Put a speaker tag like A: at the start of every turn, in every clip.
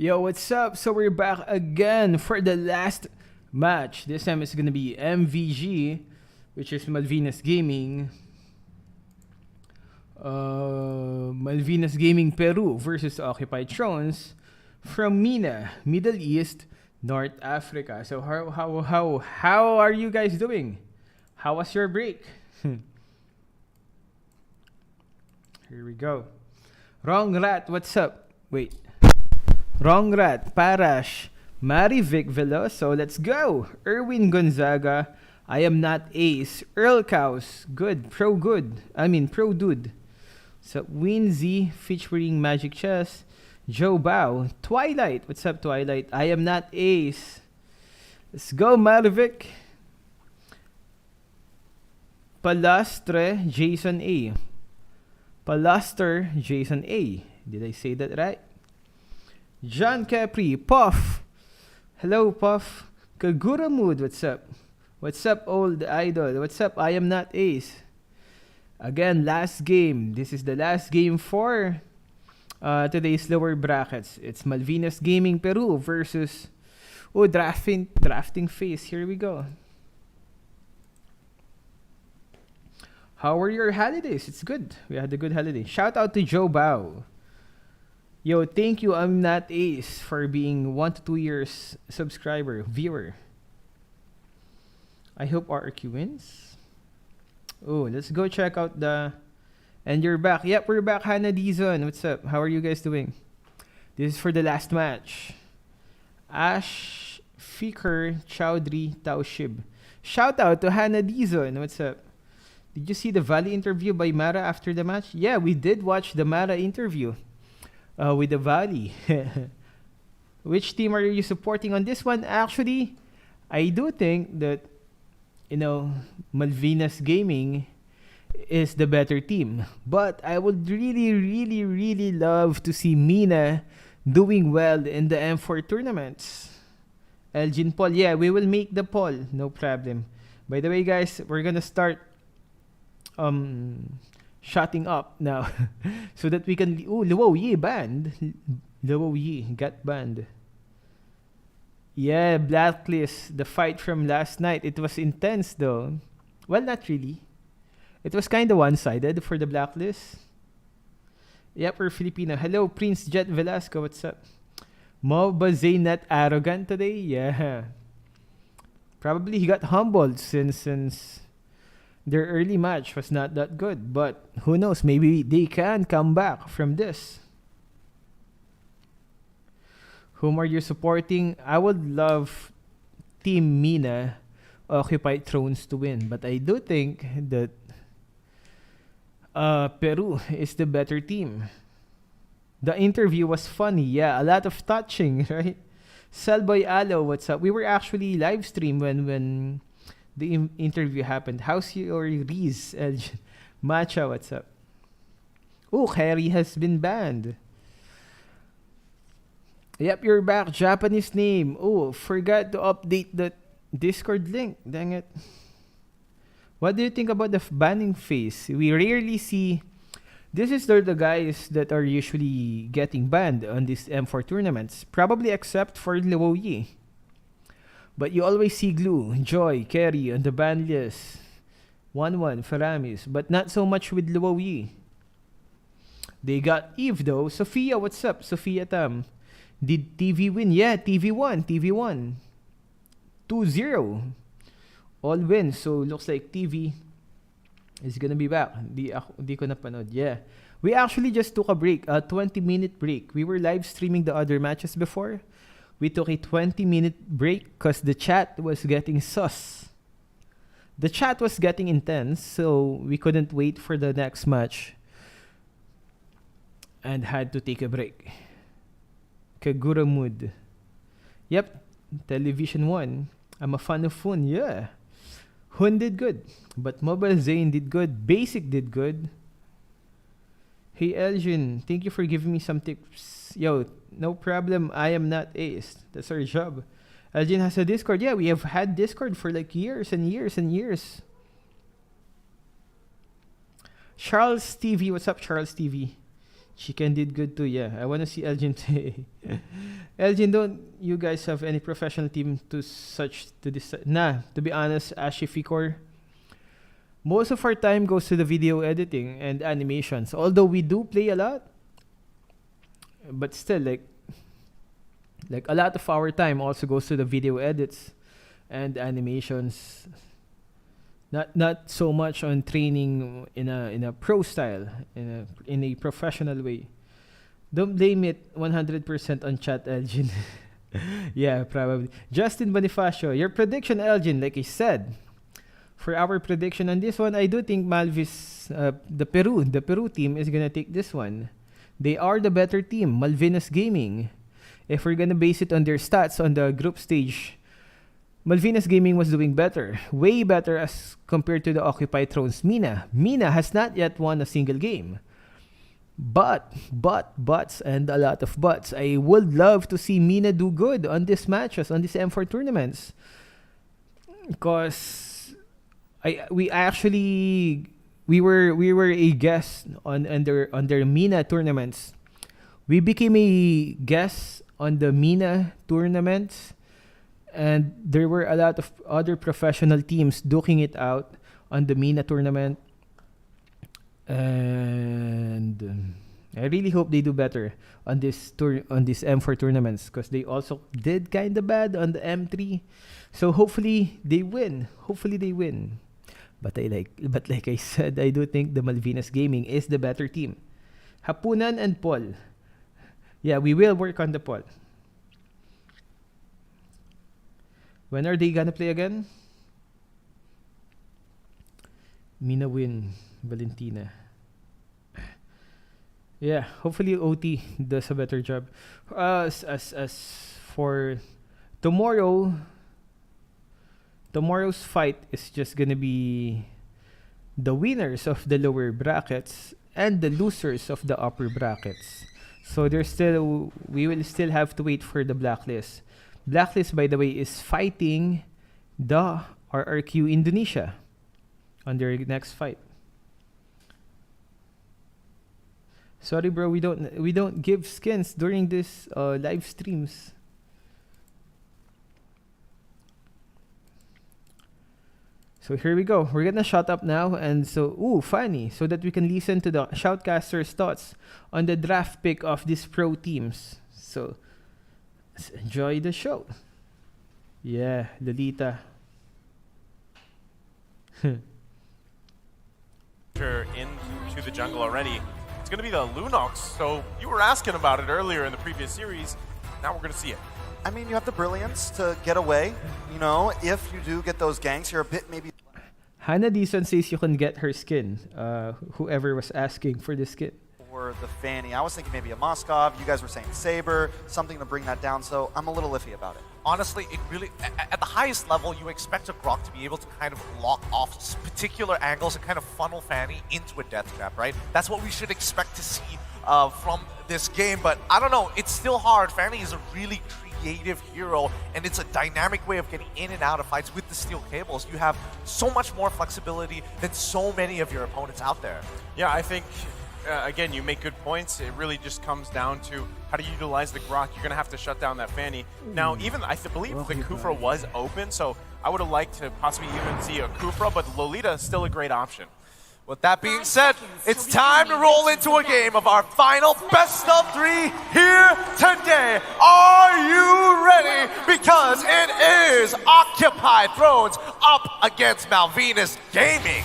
A: Yo, what's up? So we're back again for the last match. This time it's gonna be MVG, which is Malvinas Gaming. Malvinas Gaming Peru versus Occupied Thrones from MENA, Middle East, North Africa. So how are you guys doing? How was your break? Here we go. Wrong Rat, what's up? Wait. Wrong Rat, Parash, Marivic Veloso, let's go. Erwin Gonzaga, I am not Ace. Earl Cows, good. Pro Dude. So Winzy featuring Magic Chess. Joe Bao, Twilight, what's up Twilight? I am not Ace. Let's go Marivic. Palastre, Jason A. Palaster, Jason A. Did I say that right? John Capri, Puff. Hello, Puff. Kagura Mood, what's up? What's up, old idol? What's up? I am not Ace. Again, last game. This is the last game for today's lower brackets. It's Malvinas Gaming Peru versus drafting phase. Here we go. How were your holidays? It's good. We had a good holiday. Shout out to Joe Bao. Yo, thank you, I'm not Ace, for being 1 to 2 years viewer. I hope RQ wins. Oh, let's go check out the... And you're back. Yep, we're back, Hannah Dizon. What's up? How are you guys doing? This is for the last match. Ash Fikr Chowdhury Taushib. Shout out to Hannah Dizon. What's up? Did you see the Valley interview by Mara after the match? Yeah, we did watch the Mara interview. With the Valley. Which team are you supporting on this one? Actually, I do think that, Malvinas Gaming is the better team. But I would really, really, really love to see MENA doing well in the M4 tournaments. Elgin poll. Yeah, we will make the poll. No problem. By the way, guys, we're gonna start shutting up now so that we can Luo Yi banned. Luo Yi got banned. Yeah, Blacklist, the fight from last night, it was intense though. Well, not really. It was kind of one-sided for the Blacklist. Yep, we're Filipino. Hello, Prince Jet Velasco, what's up? Mo Bazay not arrogant today? Yeah. Probably he got humbled since their early match was not that good, but who knows? Maybe they can come back from this. Whom are you supporting? I would love Team MENA Occupied Thrones to win, but I do think that Peru is the better team. The interview was funny. Yeah, a lot of touching, right? Salboy Alo, what's up? We were actually live stream when the interview happened. How's your Reese? Macha, what's up? Oh, Harry has been banned. Yep, you're back. Japanese name. Oh, forgot to update the Discord link. Dang it. What do you think about the banning phase? We rarely see... This is the guys that are usually getting banned on these M4 tournaments. Probably except for Luo Yi. But you always see Glue, Joy, Kerry on the ban list. 1-1, Faramis. But not so much with Luo Yi. They got Eve though. Sophia, what's up? Sophia Tam. Did TV win? Yeah, TV won. 2-0. All wins. So looks like TV is gonna be back. Di ko napanood. Yeah. We actually just took a break. A 20-minute break. We were live streaming the other matches before. We took a 20-minute break because the chat was getting sus. The chat was getting intense, so we couldn't wait for the next match and had to take a break. Kagura Mood. Yep, Television 1. I'm a fan of Hun, yeah. Hun did good, but Mobile Zane did good. Basic did good. Hey Elgin, thank you for giving me some tips. Yo, no problem. I am not Ace. That's our job. Elgin has a Discord. Yeah, we have had Discord for like years and years and years. Charles TV, what's up, Charles TV? Chicken did good too, yeah. I want to see Elgin play. Elgin, don't you guys have any professional team to this? Nah, to be honest, Ashifikor, most of our time goes to the video editing and animations. Although we do play a lot, but still, like a lot of our time also goes to the video edits and animations. Not so much on training in a pro style, in a professional way. Don't blame it 100% on chat, Elgin. Yeah, probably. Justin Bonifacio, your prediction, Elgin, like I said, for our prediction on this one, I do think Malvis, the Peru team is gonna take this one. They are the better team, Malvinas Gaming. If we're gonna base it on their stats on the group stage, Malvinas Gaming was doing better, way better as compared to the Occupy Thrones MENA. MENA has not yet won a single game. Buts, and a lot of buts. I would love to see MENA do good on these matches, on these M4 tournaments. Because we were a guest on their MENA tournaments. We became a guest on the MENA tournaments, and there were a lot of other professional teams duking it out on the MENA tournament. And I really hope they do better on this M4 tournaments, because they also did kind of bad on the M3. So hopefully they win. But like I said, I do think the Malvinas Gaming is the better team. Hapunan and Paul. Yeah, we will work on the Paul. When are they gonna play again? MENA win, Valentina. Yeah, hopefully OT does a better job. As for tomorrow's fight is just gonna be the winners of the lower brackets and the losers of the upper brackets. So we will still have to wait for the blacklist. Blacklist, by the way, is fighting the RRQ Indonesia on their next fight. Sorry, bro, we don't give skins during this live streams. So here we go. We're gonna shut up now, and funny, so that we can listen to the shoutcaster's thoughts on the draft pick of these pro teams. So let's enjoy the show. Yeah, Lolita.
B: Into the jungle already. It's going to be the Lunox. So you were asking about it earlier in the previous series. Now we're going to see it.
C: I mean, you have the brilliance to get away. You know, if you do get those ganks, you're a bit maybe.
A: Hannah Deason says you can get her skin. Whoever was asking for the skin.
C: Or the Fanny. I was thinking maybe a Moskov. You guys were saying Saber, something to bring that down. So I'm a little iffy about it.
D: Honestly, it really, at the highest level, you expect a Grok to be able to kind of lock off particular angles and kind of funnel Fanny into a death trap, right? That's what we should expect to see from this game. But I don't know, it's still hard. Fanny is a really creative hero, and it's a dynamic way of getting in and out of fights with the steel cables. You have so much more flexibility than so many of your opponents out there.
B: Yeah, I think again, you make good points. It really just comes down to how to utilize the Grok. You're going to have to shut down that Fanny. Now, even I believe the Kufra was open, so I would have liked to possibly even see a Kufra, but Lolita is still a great option.
D: With that being said, it's time to roll into a game of our final best of 3 here today. Are you ready? Because it is Occupy Thrones up against Malvinas Gaming.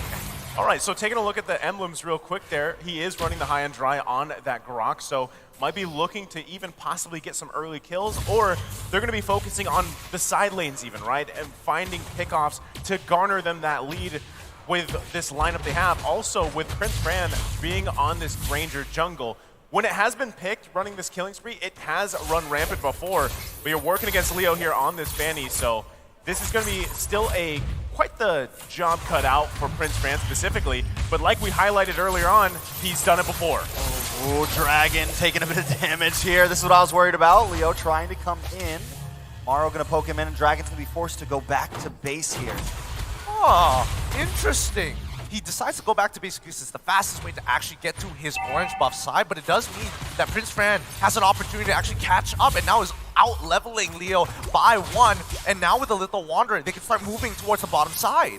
B: All right, so taking a look at the emblems real quick there, he is running the high and dry on that Grok, so might be looking to even possibly get some early kills, or they're going to be focusing on the side lanes even, right? And finding pickoffs to garner them that lead with this lineup they have. Also, with Prince Fran being on this Ranger jungle, when it has been picked, running this killing spree, it has run rampant before, but you're working against Leo here on this Fanny, so this is going to be still quite the job cut out for Prince Fran specifically, but like we highlighted earlier on, he's done it before.
C: Oh, Dragon taking a bit of damage here. This is what I was worried about. Leo trying to come in. Maro going to poke him in, and Dragon's going to be forced to go back to base here.
D: Oh, interesting. he decides to go back to basic use. It's the fastest way to actually get to his orange buff side, but it does mean that Prince Fran has an opportunity to actually catch up and now is out-leveling Leo by 1. And now with the Little Wanderer, they can start moving towards the bottom side.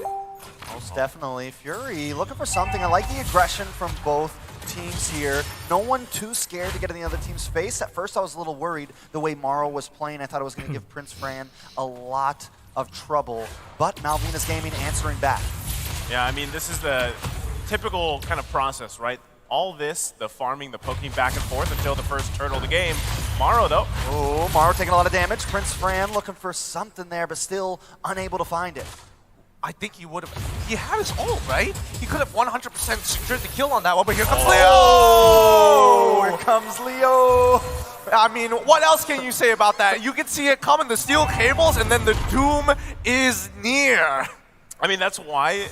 C: Most definitely. Fury looking for something. I like the aggression from both teams here. No one too scared to get in the other team's face. At first I was a little worried the way Maro was playing. I thought it was going to give Prince Fran a lot of trouble, but Malvinas Gaming answering back.
B: Yeah, I mean, this is the typical kind of process, right? All this, the farming, the poking back and forth until the first turtle of the game. Maro, though.
C: Oh, Maro taking a lot of damage. Prince Fran looking for something there, but still unable to find it.
D: I think he would have. He had his ult, right? He could have 100% secured the kill on that one, but here comes Leo!
C: Oh, here comes Leo!
D: I mean, what else can you say about that? You can see it coming, the steel cables, and then the doom is near.
B: I mean, that's why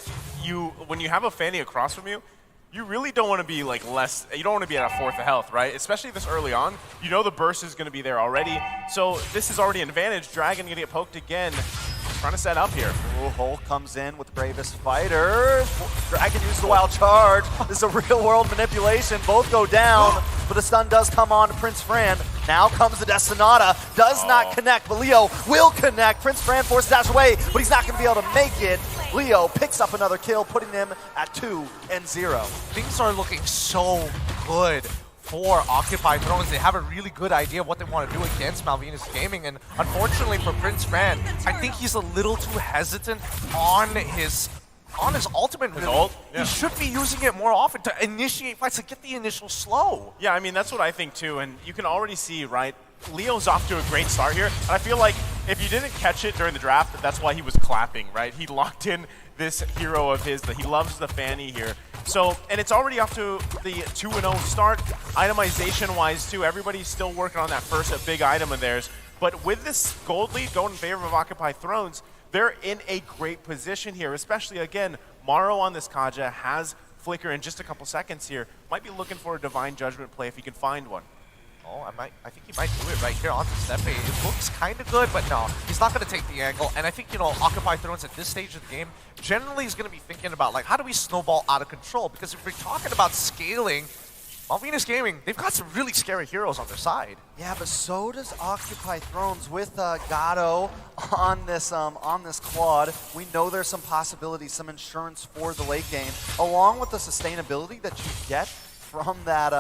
B: when you have a Fanny across from you, you really don't want to be like you don't want to be at a fourth of health, right? Especially this early on. You know the burst is going to be there already. So this is already an advantage. Dragon going to get poked again. Trying to set up here.
C: Ooh, Hulk comes in with the bravest fighter. Dragon uses the wild charge. This is a real-world manipulation. Both go down, but the stun does come on to Prince Fran. Now comes the Destinata. Does not connect, but Leo will connect. Prince Fran forces dash away, but he's not going to be able to make it. Leo picks up another kill, putting him at 2-0.
D: Things are looking so good for Occupy Thrones. They have a really good idea of what they want to do against Malvinas Gaming, and unfortunately for Prince Fran, I think he's a little too hesitant on his ultimate.
B: His ult? Yeah.
D: He should be using it more often to initiate fights, to get the initial slow.
B: Yeah, I mean, that's what I think too, and you can already see, right, Leo's off to a great start here, and I feel like if you didn't catch it during the draft, that's why he was clapping, right? He locked in this hero of his, that he loves the Fanny here. So, and it's already off to the 2-0 start. Itemization-wise, too, everybody's still working on that first big item of theirs. But with this gold lead going in favor of Occupy Thrones, they're in a great position here, especially, again, Maro on this Kaja has Flicker in just a couple seconds here. Might be looking for a Divine Judgment play if he can find one.
D: Oh, I think he might do it right here onto Steppe. It looks kind of good, but no, he's not going to take the angle. And I think, you know, Occupy Thrones at this stage of the game generally is going to be thinking about, like, how do we snowball out of control? Because if we're talking about scaling, Malvinas Gaming, they've got some really scary heroes on their side.
C: Yeah, but so does Occupy Thrones with Gato on this quad. We know there's some possibilities, some insurance for the late game, along with the sustainability that you get from that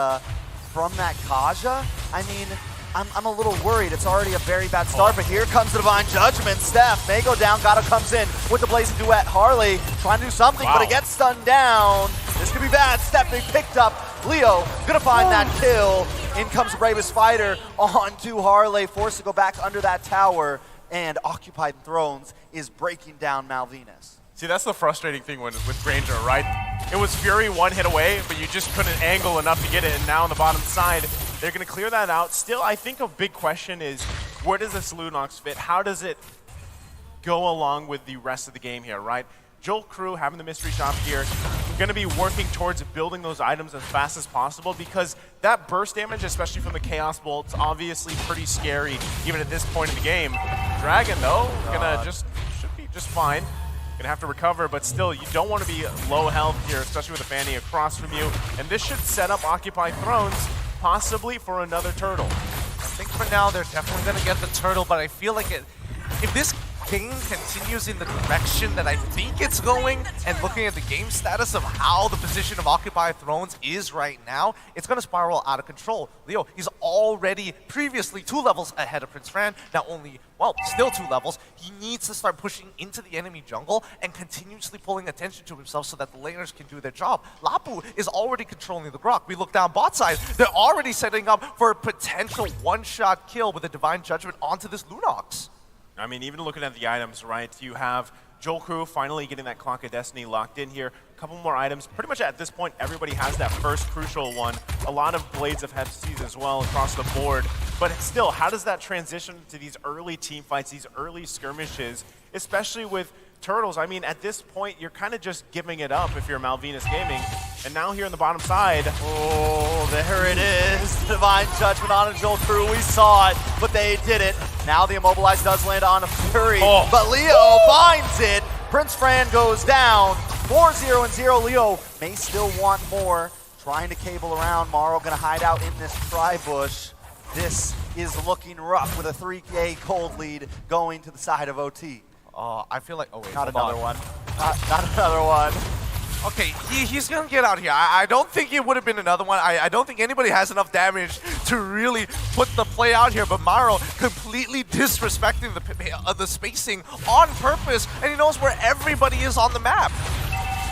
C: Kaja. I mean, I'm a little worried. It's already a very bad start, but here comes the Divine Judgment. Steph may go down. Gato comes in with the Blazing Duet. Harley trying to do something, but it gets stunned down. This could be bad. Steph being picked up. Leo gonna find that kill. In comes the bravest fighter onto Harley, forced to go back under that tower, and Occupied Thrones is breaking down Malvinas.
B: See, that's the frustrating thing with Granger, right? It was Fury one hit away, but you just couldn't angle enough to get it, and now on the bottom side, they're going to clear that out. Still, I think a big question is, where does this Lunox fit? How does it go along with the rest of the game here, right? Joel Crew having the mystery shop here, going to be working towards building those items as fast as possible, because that burst damage, especially from the Chaos Bolt's obviously pretty scary, even at this point in the game. Dragon, though, should be just fine. Gonna have to recover, but still, you don't want to be low health here, especially with a Fanny across from you. And this should set up Occupy Thrones, possibly for another turtle.
D: I think for now, they're definitely gonna get the turtle, but I feel like if this game continues in the direction that I think it's going, and looking at the game status of how the position of Occupy Thrones is right now, it's going to spiral out of control. Leo, he's already previously 2 levels ahead of Prince Fran, now only, well, still 2 levels. He needs to start pushing into the enemy jungle and continuously pulling attention to himself so that the laners can do their job. Lapu is already controlling the Grok. We look down bot side, they're already setting up for a potential one-shot kill with a Divine Judgment onto this Lunox.
B: I mean, even looking at the items, right, you have Joel Crew finally getting that Clock of Destiny locked in here. A couple more items. Pretty much at this point, everybody has that first crucial one. A lot of Blades of Hephaestus as well across the board. But still, how does that transition to these early team fights, these early skirmishes, especially with Turtles? I mean, at this point, you're kind of just giving it up if you're Malvinas Gaming. And now here on the bottom side,
C: oh, there it is. Divine Judgment on a Joel Crew. We saw it, but they did it. Now the Immobilize does land on a Fury, but Leo finds it. Prince Fran goes down. 4-0 and 0. Leo may still want more. Trying to cable around. Morrow gonna hide out in this tri-bush. This is looking rough with a 3K gold lead going to the side of OT.
D: I feel like, oh wait,
C: Not
D: hold
C: another
D: on.
C: one. Not another one.
D: Okay, he's gonna get out here. I don't think it would have been another one. I don't think anybody has enough damage to really put the play out here, but Maro completely disrespecting the spacing on purpose, and he knows where everybody is on the map.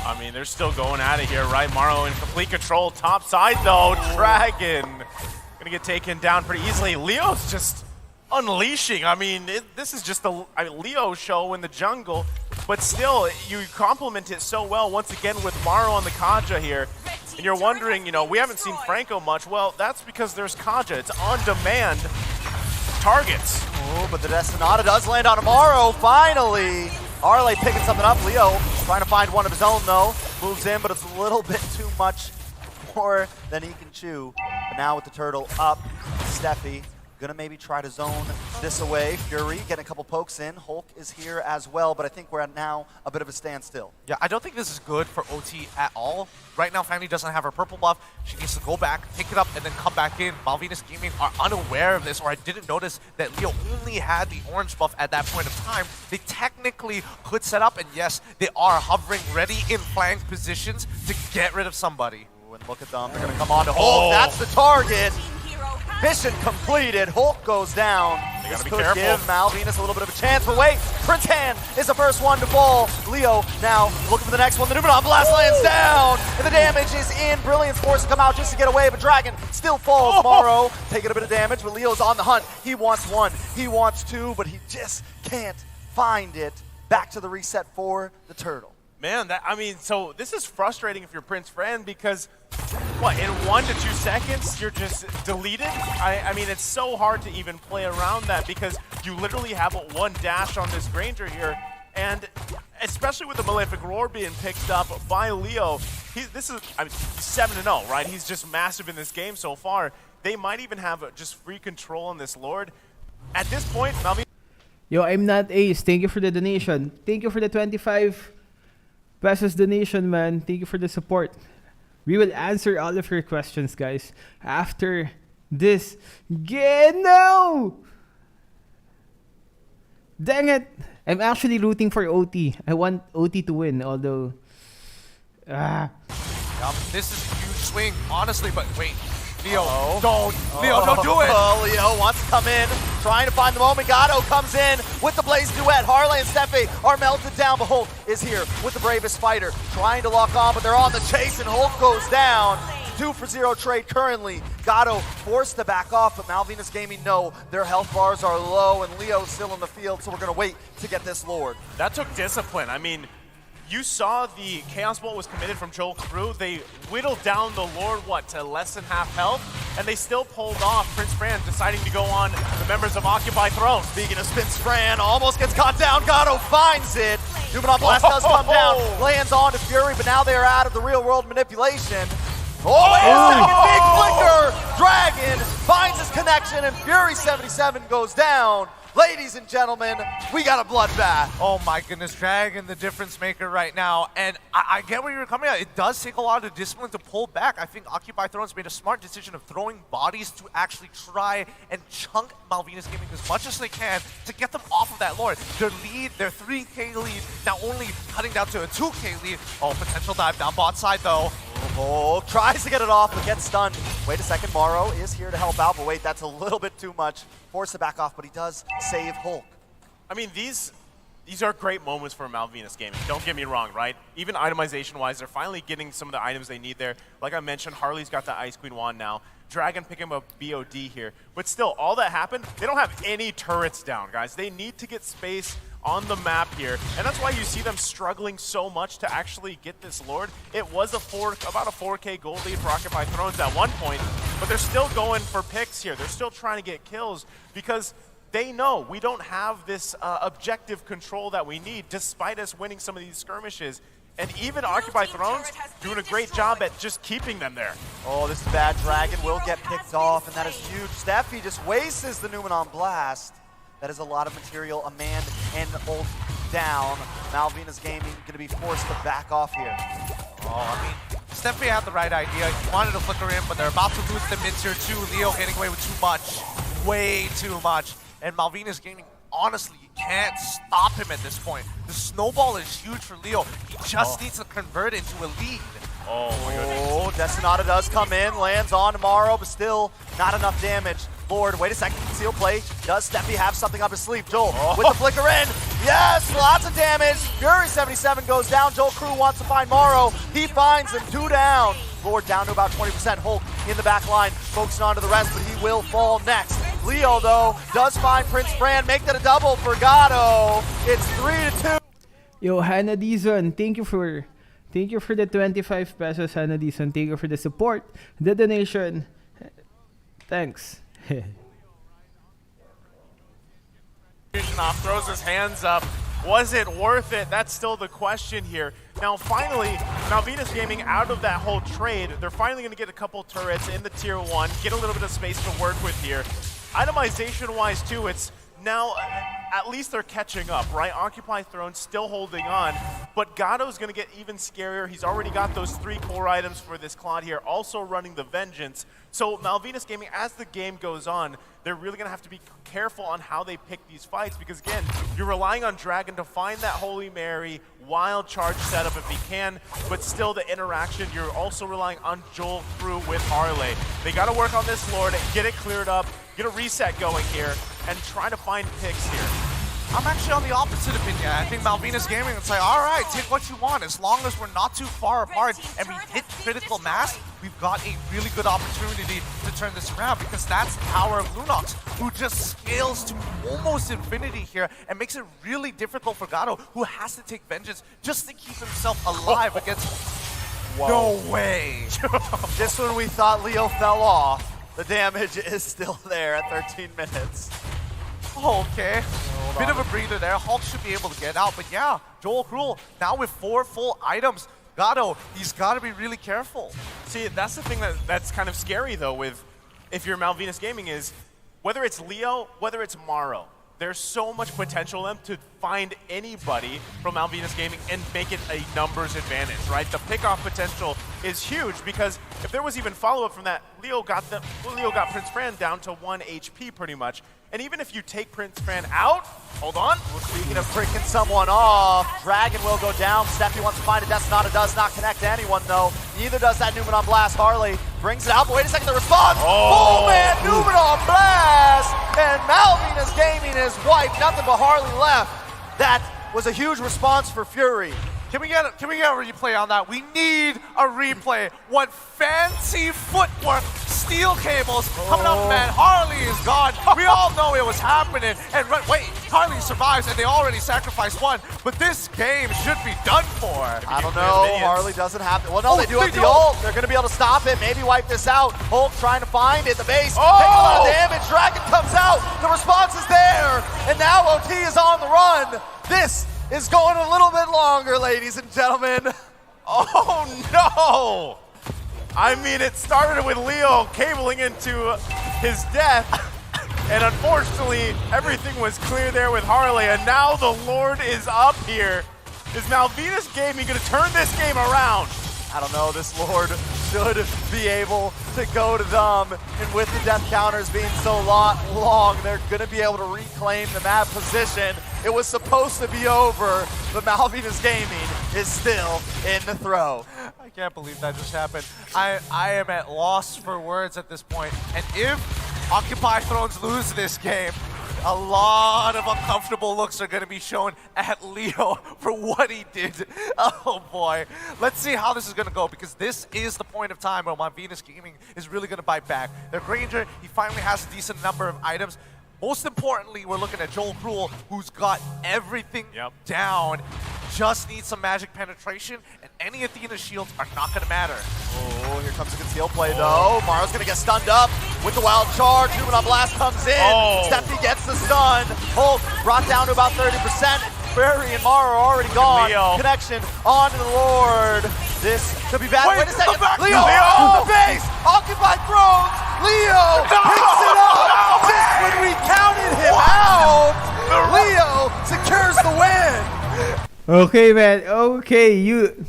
B: I mean, they're still going at it here, right? Morrow in complete control. Top side, though. Dragon gonna get taken down pretty easily. Leo's just unleashing. I mean, this is just the Leo show in the jungle, but still, you complement it so well once again with Morrow on the Kaja here. And you're wondering, you know, we haven't seen Franco much. Well, that's because there's Kaja. It's on-demand targets.
C: Oh, but the Destinata does land on Morrow, finally. Arle picking something up. Leo trying to find one of his own, though. Moves in, but it's a little bit too much more than he can chew. But now with the turtle up, Steffi gonna maybe try to zone this away. Fury getting a couple pokes in. Hulk is here as well, but I think we're at now a bit of a standstill.
D: Yeah, I don't think this is good for OT at all. Right now, Fanny doesn't have her purple buff. She needs to go back, pick it up, and then come back in. Malvinas Gaming are unaware of this, or I didn't notice that Leo only had the orange buff at that point of time. They technically could set up, and yes, they are hovering ready in flank positions to get rid of somebody.
C: Ooh, and look at them. They're gonna come on to Hulk. That's the target. Mission completed. Hulk goes down.
B: They
C: This
B: gotta be
C: could
B: careful.
C: give Malvinas a little bit of a chance, but wait, Prince Han is the first one to fall. Leo now looking for the next one. The Numenon Blast lands down, and the damage is in. Brilliance forced to come out just to get away, but Dragon still falls. Morrow taking a bit of damage, but Leo's on the hunt. He wants one, he wants two, but he just can't find it. Back to the reset for the turtle.
B: Man, I mean, so this is frustrating if you're Prince Fran because, what, in 1 to 2 seconds, you're just deleted? I mean, it's so hard to even play around that because you literally have one dash on this Granger here, and especially with the Malefic Roar being picked up by Leo, this is, I mean, he's 7-0, right? He's just massive in this game so far. They might even have just free control on this Lord. At this point, Malvinas.
A: Yo, I'm not Ace. Thank you for the donation. Thank you for the 25 pesos donation, man. Thank you for the support. We will answer all of your questions, guys, after this. No! Dang it! I'm actually rooting for OT. I want OT to win, although...
D: This is a huge swing, honestly, but wait. Leo,
C: Leo,
D: don't do it!
C: Leo wants to come in, trying to find the moment. Gato comes in with the Blaze Duet. Harley and Steffi are melted down, but Hulk is here with the bravest fighter, trying to lock on, but they're on the chase, and Hulk goes down. 2-for-0 trade currently. Gato forced to back off, but Malvinas Gaming know their health bars are low, and Leo's still in the field, so we're going to wait to get this Lord.
B: That took discipline. I mean, you saw the Chaos Bolt was committed from Joel's crew. They whittled down the Lord, what, to less than half health? And they still pulled off Prince Fran, deciding to go on the members of Occupy Throne.
C: Speaking of Prince Fran, almost gets caught down. Gato finds it. Numenon Blast does come down, lands on to Fury, but now they are out of the real-world manipulation. Oh, wait a second, big flicker! Dragon finds his connection, and Fury 77 goes down. Ladies and gentlemen, we got a bloodbath.
D: Oh my goodness, Dragon, the difference maker right now. And I get where you're coming at. It does take a lot of discipline to pull back. I think Occupy Thrones made a smart decision of throwing bodies to actually try and chunk Malvinas Gaming as much as they can to get them off of that Lord. Their lead, their 3K lead, now only cutting down to a 2K lead. Oh, potential dive down bot side though.
C: Oh, tries to get it off, but gets stunned. Wait a second, Morrow is here to help out, but wait, that's a little bit too much. Forced to back off, but he does save Hulk.
B: I mean, these are great moments for Malvinas Gaming. Don't get me wrong, right? Even itemization-wise, they're finally getting some of the items they need there. Like I mentioned, Harley's got the Ice Queen wand now. Dragon picking up a BOD here. But still, all that happened, they don't have any turrets down, guys. They need to get space on the map here, and that's why you see them struggling so much to actually get this Lord. It was about a 4K gold lead for Occupy Thrones at one point, but they're still going for picks here. They're still trying to get kills because they know we don't have this objective control that we need, despite us winning some of these skirmishes. And even Occupy Thrones doing a great job at just keeping them there.
C: Oh, this is bad. Dragon will get picked off, and that is huge. Steffi just wastes the Numenon Blast. That is a lot of material, a man and ult down. Malvinas Gaming going to be forced to back off here.
D: Oh, I mean, Steffi had the right idea. He wanted to flicker in, but they're about to lose the mid tier too. Leo getting away with too much. Way too much. And Malvinas Gaming, honestly, you can't stop him at this point. The snowball is huge for Leo. He just needs to convert into a lead.
B: Oh my goodness.
C: Oh, Destinata does come in, lands on tomorrow, but still not enough damage. Lord, wait a second, conceal play. Does Steffi have something up his sleeve? Joel with the flicker in. Yes, lots of damage. Fury 77 goes down. Joel Crew wants to find Morrow. He finds him, 2 down. Lord down to about 20%. Hulk in the back line, focusing on to the rest, but he will fall next. Leo, though, does find Prince Fran. Make that a double for Gato. It's 3-2.
A: Yo, Hannah Dizon, thank you for the 25 pesos, Hannah Dizon. Thank you for the support, the donation. Thanks.
B: Off throws his hands up. Was it worth it? That's still the question here. Now, finally, Malvinas Gaming out of that whole trade. They're finally going to get a couple turrets in the tier 1, get a little bit of space to work with here. Itemization-wise, too, it's now, at least they're catching up, right? Occupy Throne still holding on, but Gato's going to get even scarier. He's already got those 3 core items for this Claude here, also running the Vengeance. So Malvinas Gaming, as the game goes on, they're really going to have to be careful on how they pick these fights because, again, you're relying on Dragon to find that Holy Mary, wild charge setup if he can, but still the interaction, you're also relying on Joel Crew with Harley. They got to work on this Lord, get it cleared up, get a reset going here, and try to find picks here.
D: I'm actually on the opposite opinion. I think Malvinas Gaming would say, all right, take what you want. As long as we're not too far apart and we hit critical mass, we've got a really good opportunity to turn this around because that's the power of Lunox, who just scales to almost infinity here and makes it really difficult for Gato, who has to take vengeance just to keep himself alive against...
B: Whoa.
D: No way.
C: Just when we thought Leo fell off, the damage is still there at 13 minutes.
D: Okay, bit of a breather there. Hulk should be able to get out, but yeah, Joel Cruel now with 4 full items. Gato, he's got to be really careful.
B: See, that's the thing that's kind of scary, though, with if you're Malvinas Gaming is, whether it's Leo, whether it's Morrow, there's so much potential in them to find anybody from Malvinas Gaming and make it a numbers advantage, right? The pickoff potential is huge because if there was even follow-up from that, Leo got Prince Fran down to 1 HP pretty much. And even if you take Prince Fran out, hold on.
C: Well, speaking of freaking someone off, Dragon will go down. Steffi wants to find a Destinata, does not connect to anyone though. Neither does that Newman on Blast. Harley brings it out, but wait a second, the response! Oh man, Newman on Blast! And Malvinas Gaming is wiped, nothing but Harley left. That was a huge response for Fury.
D: Can we get a replay on that? We need a replay. What fancy footwork, steel cables coming up, man. Harley is gone. We all know it was happening. And wait, Harley survives, and they already sacrificed 1. But this game should be done for.
C: I don't know. Harley doesn't have it. Well, no, they do have the ult. They're going to be able to stop it. Maybe wipe this out. Hulk trying to find it. The base taking a lot of damage. Dragon comes out. The response is there. And now OT is on the run. This is going a little bit longer, ladies and gentlemen.
B: Oh no! I mean, it started with Leo cabling into his death, and unfortunately, everything was clear there with Harley, and now the Lord is up here. Is Malvinas Gaming going to turn this game around?
C: I don't know, this Lord should be able to go to them, and with the death counters being so long, they're going to be able to reclaim the map position. It was supposed to be over, but Malvinas Gaming is still in the throw.
D: I can't believe that just happened. I am at loss for words at this point. And if Occupy Thrones lose this game, a lot of uncomfortable looks are going to be shown at Leo for what he did. Oh boy. Let's see how this is going to go, because this is the point of time where Malvinas Gaming is really going to bite back. Their Granger, he finally has a decent number of items. Most importantly, we're looking at Joel Cruel, who's got everything down. Just needs some magic penetration, and any Athena shields are not going to matter.
C: Oh, here comes a conceal play though. Maro's going to get stunned up with the wild charge. Newman on Blast comes in. Steffi gets the stun. Hulk brought down to about 30%. Barry and Mara are already gone.
B: Leo.
C: Connection onto the Lord. This could be bad. Wait a second. Leo
B: Leo!
C: on the base. Occupy Thrones. Leo picks it up. Just when we counted him out, Leo secures the win.
A: Okay, man. Okay, you.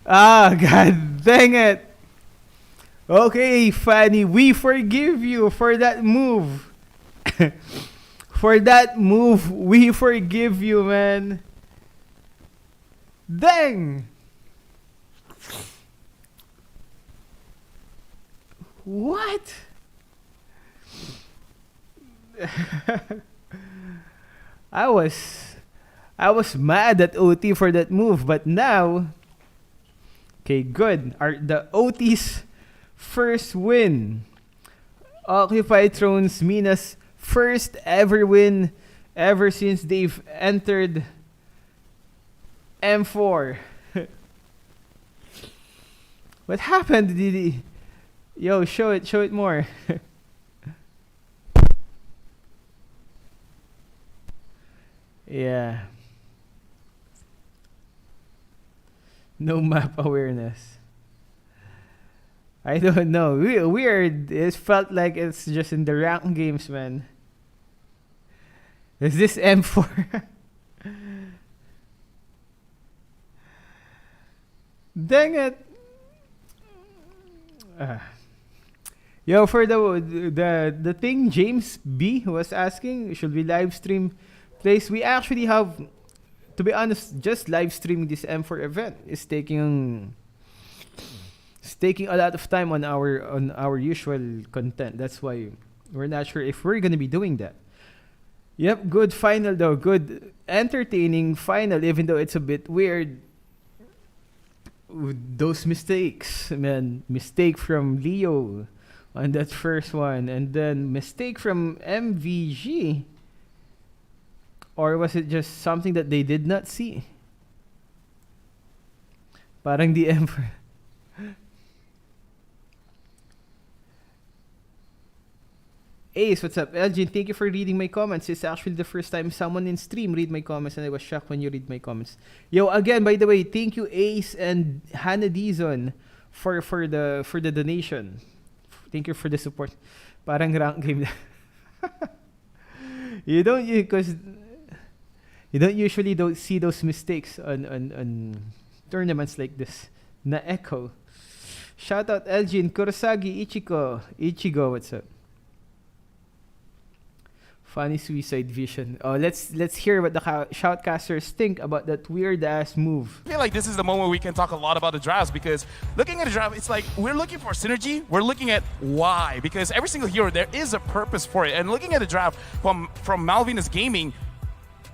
A: Ah, god dang it. Okay, Fanny, we forgive you for that move. For that move, we forgive you, man. Dang. What? I was I was mad at OT for that move, but now, okay, good. The OT's first win. Occupy Thrones Mina's first ever win ever since they've entered M4. What happened? Did he? Yo, show it more. Yeah. No map awareness. I don't know. Weird. It felt like it's just in the rank games, man. Is this M4? Dang it. Yo, for the thing James B was asking, should we live stream plays? We actually have, to be honest, just live streaming this M4 event is taking a lot of time on our usual content. That's why we're not sure if we're gonna be doing that. Yep, good final though. Good, entertaining final, even though it's a bit weird. Those mistakes, man. Mistake from Leo on that first one, and then mistake from MVG. Or was it just something that they did not see? Parang the Emperor. Ace, what's up? Elgin, thank you for reading my comments. It's actually the first time someone in stream read my comments, and I was shocked when you read my comments. Yo, again, by the way, thank you Ace and Hannah Dizon for the donation. Thank you for the support. Parang rank game. You don't usually don't see those mistakes on tournaments like this. Na echo. Shout out Elgin, Kurosagi, Ichigo, what's up? Funny suicide vision. Oh, let's hear what the shoutcasters think about that weird ass move.
E: I feel like this is the moment we can talk a lot about the drafts, because looking at the draft, it's like we're looking for synergy. We're looking at why, because every single hero there is a purpose for it. And looking at the draft from Malvinas Gaming,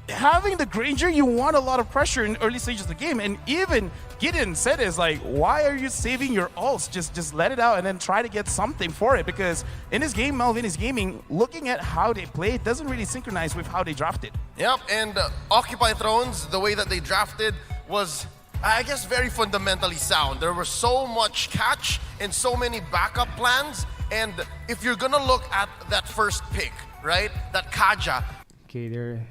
E: having the Granger, you want a lot of pressure in early stages of the game. And even Gideon said is like, why are you saving your ults? Just let it out and then try to get something for it. Because in this game, Malvinas Gaming, looking at how they play, it doesn't really synchronize with how they drafted.
F: Yep, and Occupy Thrones, the way that they drafted was, I guess, very fundamentally sound. There was so much catch and so many backup plans. And if you're gonna look at that first pick, right, that Kaja.
A: Okay, there.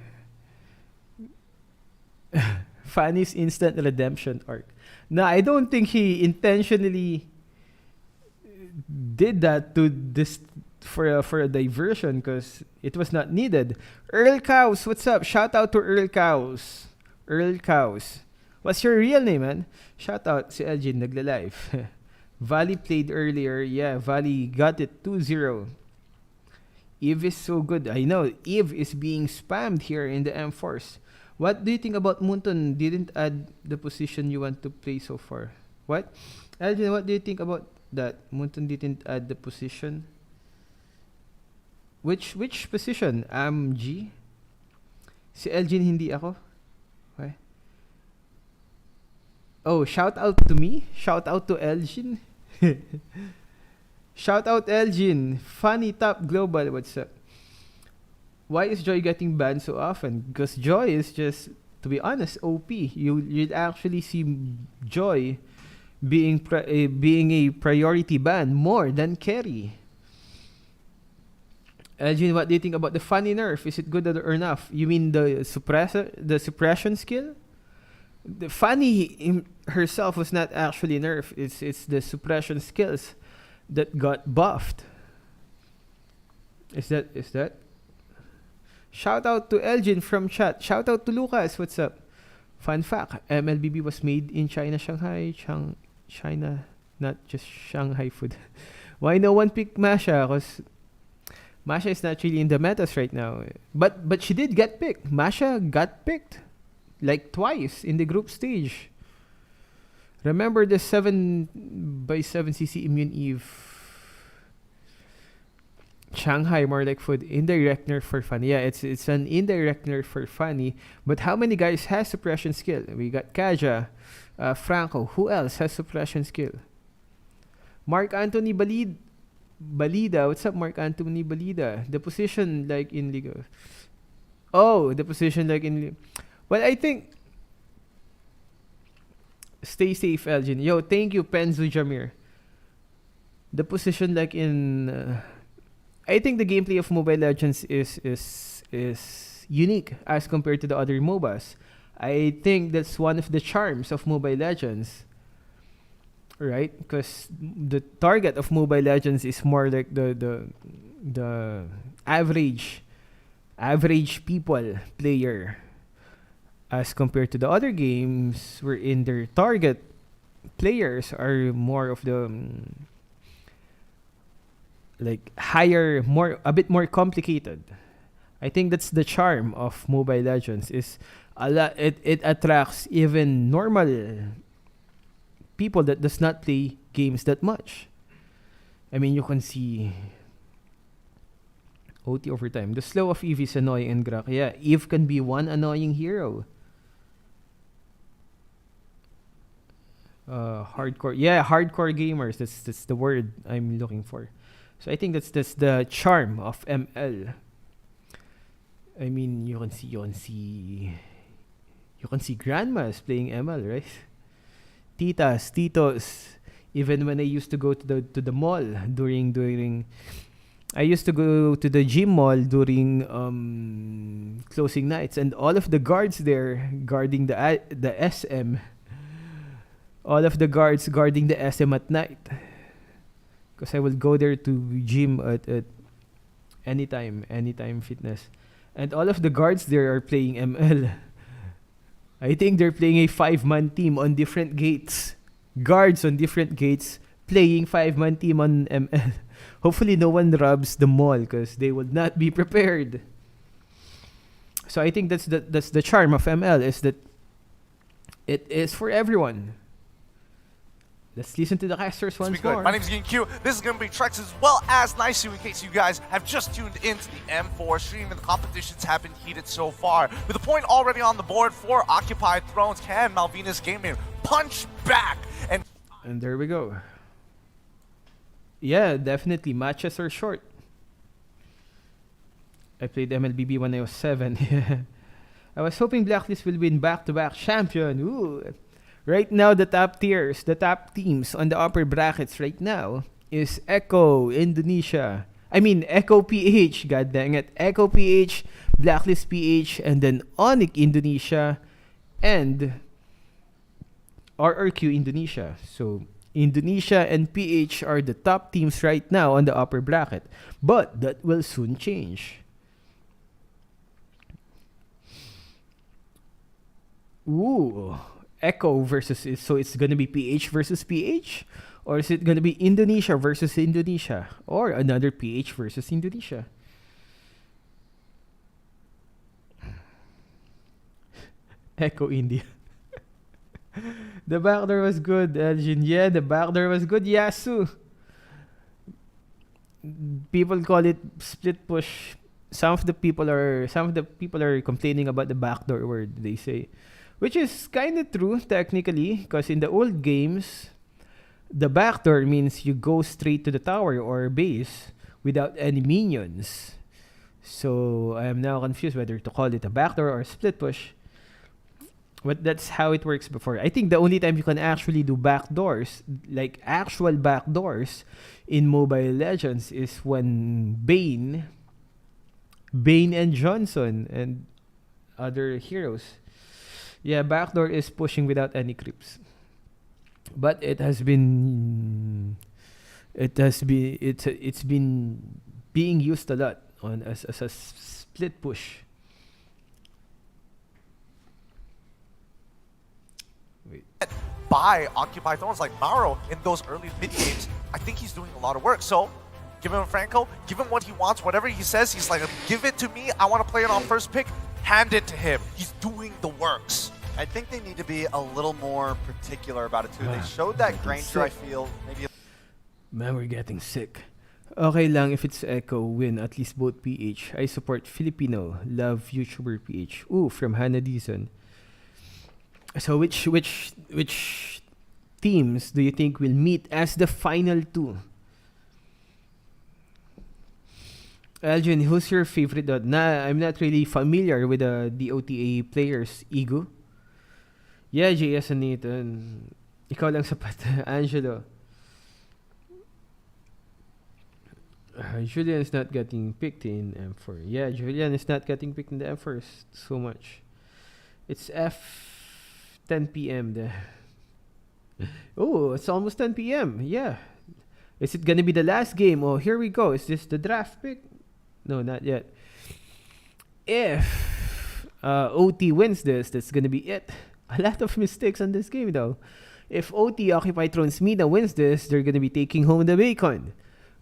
A: Fanny's instant redemption arc. No, I don't think he intentionally did that to this for a diversion, because it was not needed. Earl Cows, what's up? Shout out to Earl Cows. Earl Cows. What's your real name, man? Shout out si Elgin, nagla-live. Valley played earlier. Yeah, Valley got it 2-0. Eve is so good. I know, Eve is being spammed here in the M-Force. What do you think about Munton didn't add the position you want to play so far? What? Elgin, what do you think about that? Munton didn't add the position? Which position? G? Si Elgin hindi ako? Okay. Oh, shout out to me? Shout out to Elgin? Shout out Elgin. Funny Top Global, what's up? Why is Joy getting banned so often? Because Joy is just, to be honest, OP. You'd actually see Joy being a priority ban more than Carry. Elgin, what do you think about the funny nerf? Is it good or enough? You mean the suppression skill? The funny herself was not actually nerfed. It's the suppression skills that got buffed. Is that? Shout out to Elgin from chat. Shout out to Lucas. What's up? Fun fact, MLBB was made in China, Shanghai, China, not just Shanghai food. Why no one picked Masha? Because Masha is not really in the metas right now. But she did get picked. Masha got picked like twice in the group stage. Remember the 7x7 CC Immune Eve? Shanghai, more like food. Indirect nerf for funny. Yeah, it's an indirect nerf for funny. But how many guys has suppression skill? We got Kaja, Franco. Who else has suppression skill? Mark Anthony Balida. What's up, Mark Anthony Balida? The position like in League of... Oh, the position like in... Well, I think... Stay safe, Elgin. Yo, thank you, Penzu Jamir. The position like in... I think the gameplay of Mobile Legends is unique as compared to the other MOBAs. I think that's one of the charms of Mobile Legends. Right? Because the target of Mobile Legends is more like the average people player as compared to the other games wherein their target players are more of the like higher, a bit more complicated. I think that's the charm of Mobile Legends is it attracts even normal people that does not play games that much. I mean, you can see OT overtime. The slow of Eve is annoying and Grak. Yeah, Eve can be one annoying hero. Hardcore. Yeah, hardcore gamers. That's the word I'm looking for. So I think that's the charm of ML. I mean, you can see grandmas playing ML, right? Titas, titos. Even when I used to go to the mall during I used to go to the gym mall during closing nights, and all of the guards there guarding the SM. All of the guards guarding the SM at night. Because I will go there to gym at anytime fitness. And all of the guards there are playing ML. I think they're playing a 5-man team on different gates. Guards on different gates playing 5-man team on ML. Hopefully no one robs the mall because they would not be prepared. So I think that's the charm of ML, is that it is for everyone. Let's listen to the casters once more.
D: My name is Q. This is going to be Trex as well as Nicey, in case you guys have just tuned into the M4 stream, and the competitions have been heated so far. With a point already on the board for Occupied Thrones, can Malvinas Gaming punch back? And
A: there we go. Yeah, definitely. Matches are short. I played MLBB when I was 7. I was hoping Blacklist will win back-to-back champion. Ooh. Right now, the top teams on the upper brackets right now is Echo Indonesia. I mean, Echo PH, god dang it. Echo PH, Blacklist PH, and then Onyx Indonesia, and RRQ Indonesia. So, Indonesia and PH are the top teams right now on the upper bracket. But that will soon change. Ooh. Echo versus... So it's going to be PH versus PH? Or is it going to be Indonesia versus Indonesia? Or another PH versus Indonesia? Echo India. The backdoor was good, Elgin. Yeah, the backdoor was good. Yasu. People call it split push. Some of the people are complaining about the backdoor word, they say. Which is kind of true, technically, because in the old games, the backdoor means you go straight to the tower or base without any minions. So I am now confused whether to call it a backdoor or a split push. But that's how it works before. I think the only time you can actually do backdoors, like actual backdoors in Mobile Legends, is when Bane and Johnson and other heroes. Yeah, backdoor is pushing without any creeps. But it's been being used a lot on as a split push.
D: by Occupy Thrones like Mauro in those early mid games, I think he's doing a lot of work. So give him Franco, give him what he wants, whatever he says, he's like, give it to me, I want to play it on first pick, hand it to him. He's doing the works.
C: I think they need to be a little more particular about it too. They showed that Granger, I feel, maybe.
A: Man, we're getting sick. Okay lang if it's Echo, win, at least both PH. I support Filipino, love YouTuber PH. Ooh, from Hannah Dizon. So which teams do you think will meet as the final two? Elgin, who's your favorite dot? I'm not really familiar with the OTA players. Ego? Yeah, JS and Nathan. Ikaw lang sapat. Angelo. Julian is not getting picked in M4. Yeah, Julian is not getting picked in the M4 so much. It's 10 p.m. Oh, it's almost 10 p.m. Yeah. Is it gonna be the last game? Oh, here we go. Is this the draft pick? No, not yet. If OT wins this, that's gonna be it. A lot of mistakes on this game though. If OT Occupy Thrones MENA wins this, they're gonna be taking home the bacon.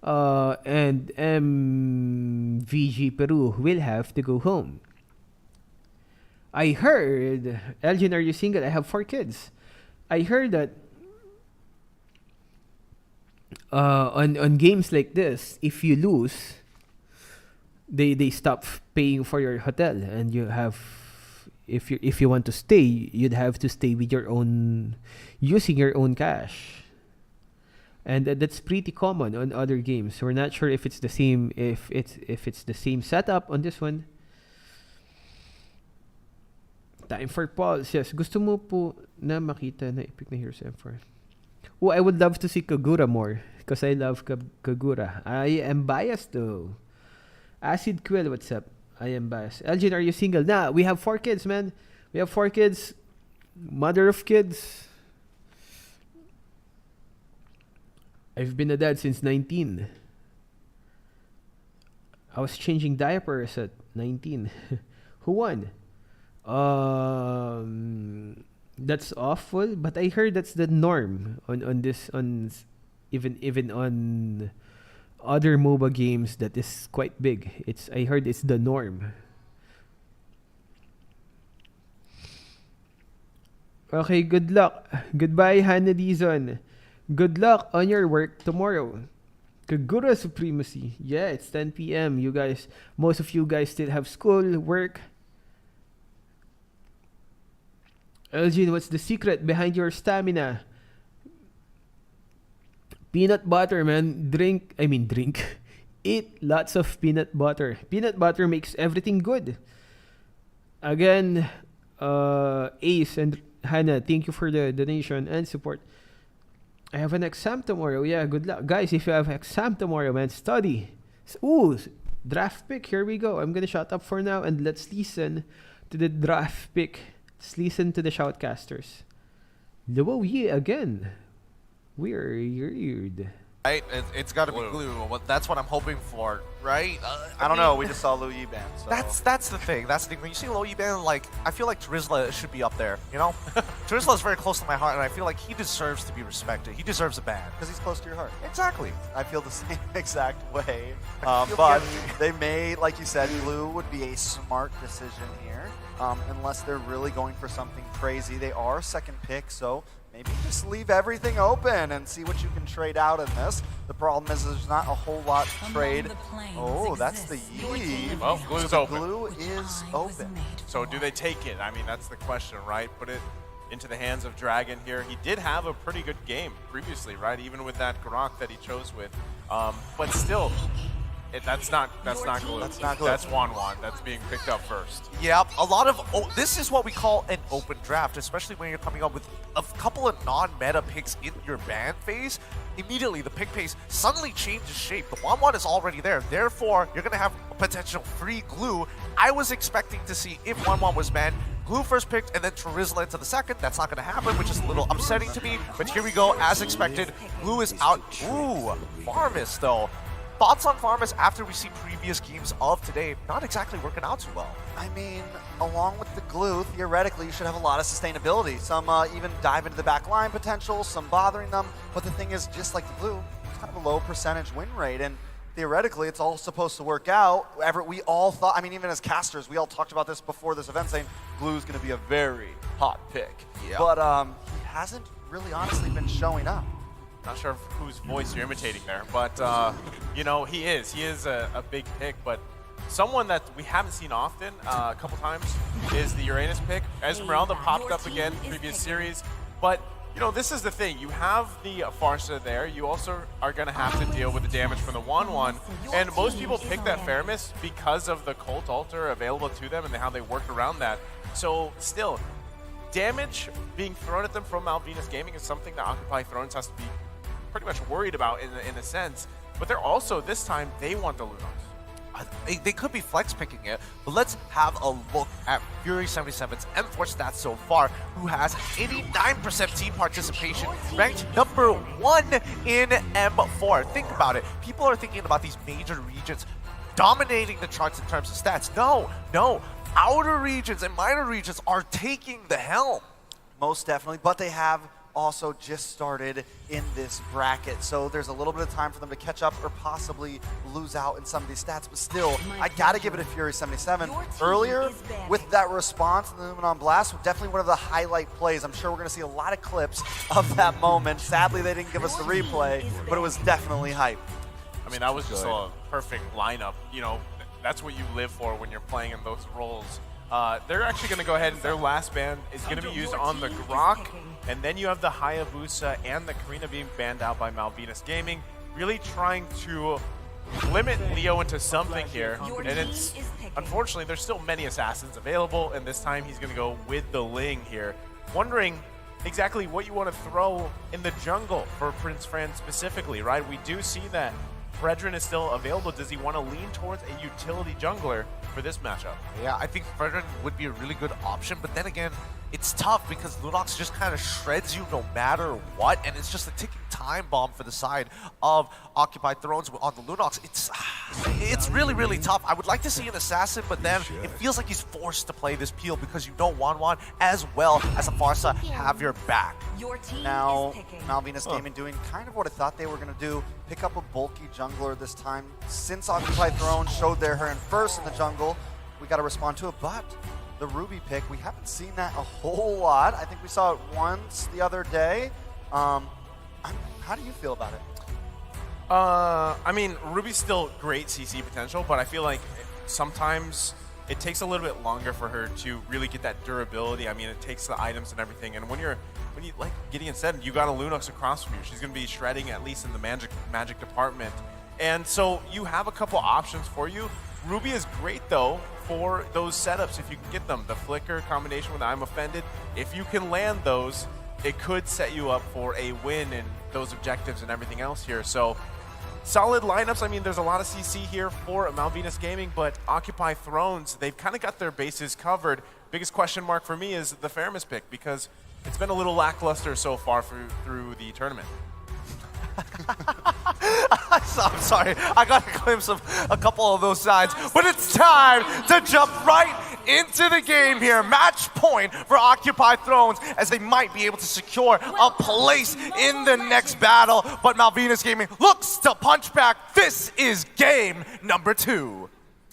A: And MVG Peru will have to go home. I heard, Elgin, are you single? I have 4 kids. I heard that on games like this, if you lose, they stop paying for your hotel, and you have, if you want to stay, you'd have to stay with your own, using your own cash. And that's pretty common on other games. We're not sure if it's the same, if it's the same setup on this one. Time for Pulse. Yes, gusto mo po na makita na epic na heroes M4. Oh, I would love to see Kagura more because I love Kagura. I am biased though. Acid Quill, what's up? I am biased. Elgin, are you single? Nah, we have 4 kids, man. We have 4 kids. Mother of kids. I've been a dad since 19. I was changing diapers at 19. Who won? That's awful, but I heard that's the norm on this, on even on other MOBA games that is quite big. I heard it's the norm. Okay, good luck. Goodbye, Hannah Dizon. Good luck on your work tomorrow. Kagura Supremacy. Yeah, it's 10 p.m. You guys, most of you guys still have school, work. Elgin, what's the secret behind your stamina? Peanut butter, man. Drink. Eat lots of peanut butter. Peanut butter makes everything good. Again, Ace and Hannah, thank you for the donation and support. I have an exam tomorrow. Yeah, good luck. Guys, if you have exam tomorrow, man, study. Ooh, draft pick. Here we go. I'm going to shut up for now and let's listen to the draft pick. Let's listen to the shoutcasters. Whoa, yeah, again. Weird.
D: Right? It's got to be Glue. Well, that's what I'm hoping for, right?
C: I don't know. We just saw Lu Yiban. So.
D: That's the thing. That's the thing. When you see Lu Yiban, like, I feel like Terizla should be up there, you know? Terizla is very close to my heart, and I feel like he deserves to be respected. He deserves a ban.
C: Because he's close to your heart.
D: Exactly.
C: I feel the same exact way. But they may, like you said, Glue would be a smart decision here. Unless they're really going for something crazy. They are second pick, so maybe just leave everything open and see what you can trade out in this. The problem is there's not a whole lot to trade. Oh, that's the Yi.
B: Well, Glue's
C: so
B: open.
C: Glue is open.
B: So do they take it? I mean, that's the question, right? Put it into the hands of Dragon here. He did have a pretty good game previously, right? Even with that Grok that he chose with. But still, that's not Glue.
C: That's not Glue.
B: That's Wan. That's being picked up first.
D: Yep, a lot of this is what we call an open draft, especially when you're coming up with a couple of non-meta picks in your ban phase. Immediately, the pick pace suddenly changes shape. The Wan is already there, therefore you're gonna have a potential free Glue. I was expecting to see if Wan was banned, Glue first picked, and then Terizla into the second. That's not gonna happen, which is a little upsetting to me. But here we go, as expected. Glue is out. Ooh, Farmis though. thoughts on Farmers after we see previous games of today not exactly working out too well?
C: I mean, along with the glue, theoretically, you should have a lot of sustainability. Some even dive into the back line potential, some bothering them. But the thing is, just like the glue, it's kind of a low percentage win rate. And theoretically, it's all supposed to work out. We all thought, I mean, even as casters, we all talked about this before this event, saying Glue's going to be a very hot pick.
D: Yeah.
C: But he hasn't really honestly been showing up.
B: Not sure whose voice you're imitating there, but you know, he is a big pick, but someone that we haven't seen often a couple times is the Uranus pick. Esmeralda popped up again previous series, but you know, this is the thing. You have the Farsa there. You also are going to have to deal with the damage from the 1-1. And most people pick that Faramis because of the Cult Altar available to them and how they work around that. So still, damage being thrown at them from Malvinas Gaming is something that Occupy Thrones has to be pretty much worried about in a sense. But they're also, this time, they want the Lunox.
D: They could be flex picking it, but let's have a look at Fury 77's M4 stats so far, who has 89% team participation, ranked number 1 in M4. Think about it. People are thinking about these major regions dominating the charts in terms of stats. No. Outer regions and minor regions are taking the helm.
C: Most definitely, but they have also just started in this bracket, so there's a little bit of time for them to catch up or possibly lose out in some of these stats, but still, I gotta give it to Fury 77. Earlier, with that response in the Luminon Blast, definitely one of the highlight plays. I'm sure we're gonna see a lot of clips of that moment. Sadly, they didn't give us the replay, but it was definitely hype.
B: I mean, that was just a perfect lineup. You know, that's what you live for when you're playing in those roles. They're actually going to go ahead and their last ban is going to be used on the Grok, and then you have the Hayabusa and the Karina being banned out by Malvinas Gaming, really trying to limit Leo into something here. And it's, unfortunately, there's still many assassins available, and this time he's going to go with the Ling here. Wondering exactly what you want to throw in the jungle for Prince Fran specifically, right? We do see that Fredrin is still available. Does he want to lean towards a utility jungler for this matchup?
D: Yeah, I think Fredrin would be a really good option, but then again, it's tough because Lunox just kind of shreds you no matter what, and it's just a ticking time bomb for the side of Occupied Thrones on the Lunox. It's really, really tough. I would like to see an assassin, but then it feels like he's forced to play this peel because you know Wan as well as a Farsa have your back.
C: Now, Malvinas Gaming doing kind of what I thought they were going to do, pick up a bulky jungler this time. Since Occupied Throne showed their hand first in the jungle, we got to respond to it, but the Ruby pick, we haven't seen that a whole lot. I think we saw it once the other day. How do you feel about it?
B: I mean, Ruby's still great CC potential, but I feel like sometimes it takes a little bit longer for her to really get that durability. I mean, it takes the items and everything, and when you, like Gideon said, you got a Lunox across from you. She's going to be shredding at least in the magic department, and so you have a couple options for you. Ruby is great though for those setups if you can get them. The flicker combination with I'm Offended, if you can land those, it could set you up for a win in those objectives and everything else here. So solid lineups. I mean, there's a lot of CC here for Malvinas Gaming, but Occupy Thrones, they've kind of got their bases covered. Biggest question mark for me is the Faramis pick, because it's been a little lackluster so far through the tournament.
D: I'm sorry, I got a glimpse of a couple of those sides, but it's time to jump right into the game here. Match point for Occupy Thrones, as they might be able to secure a place in the next battle, but Malvinas Gaming looks to punch back. This is game number 2.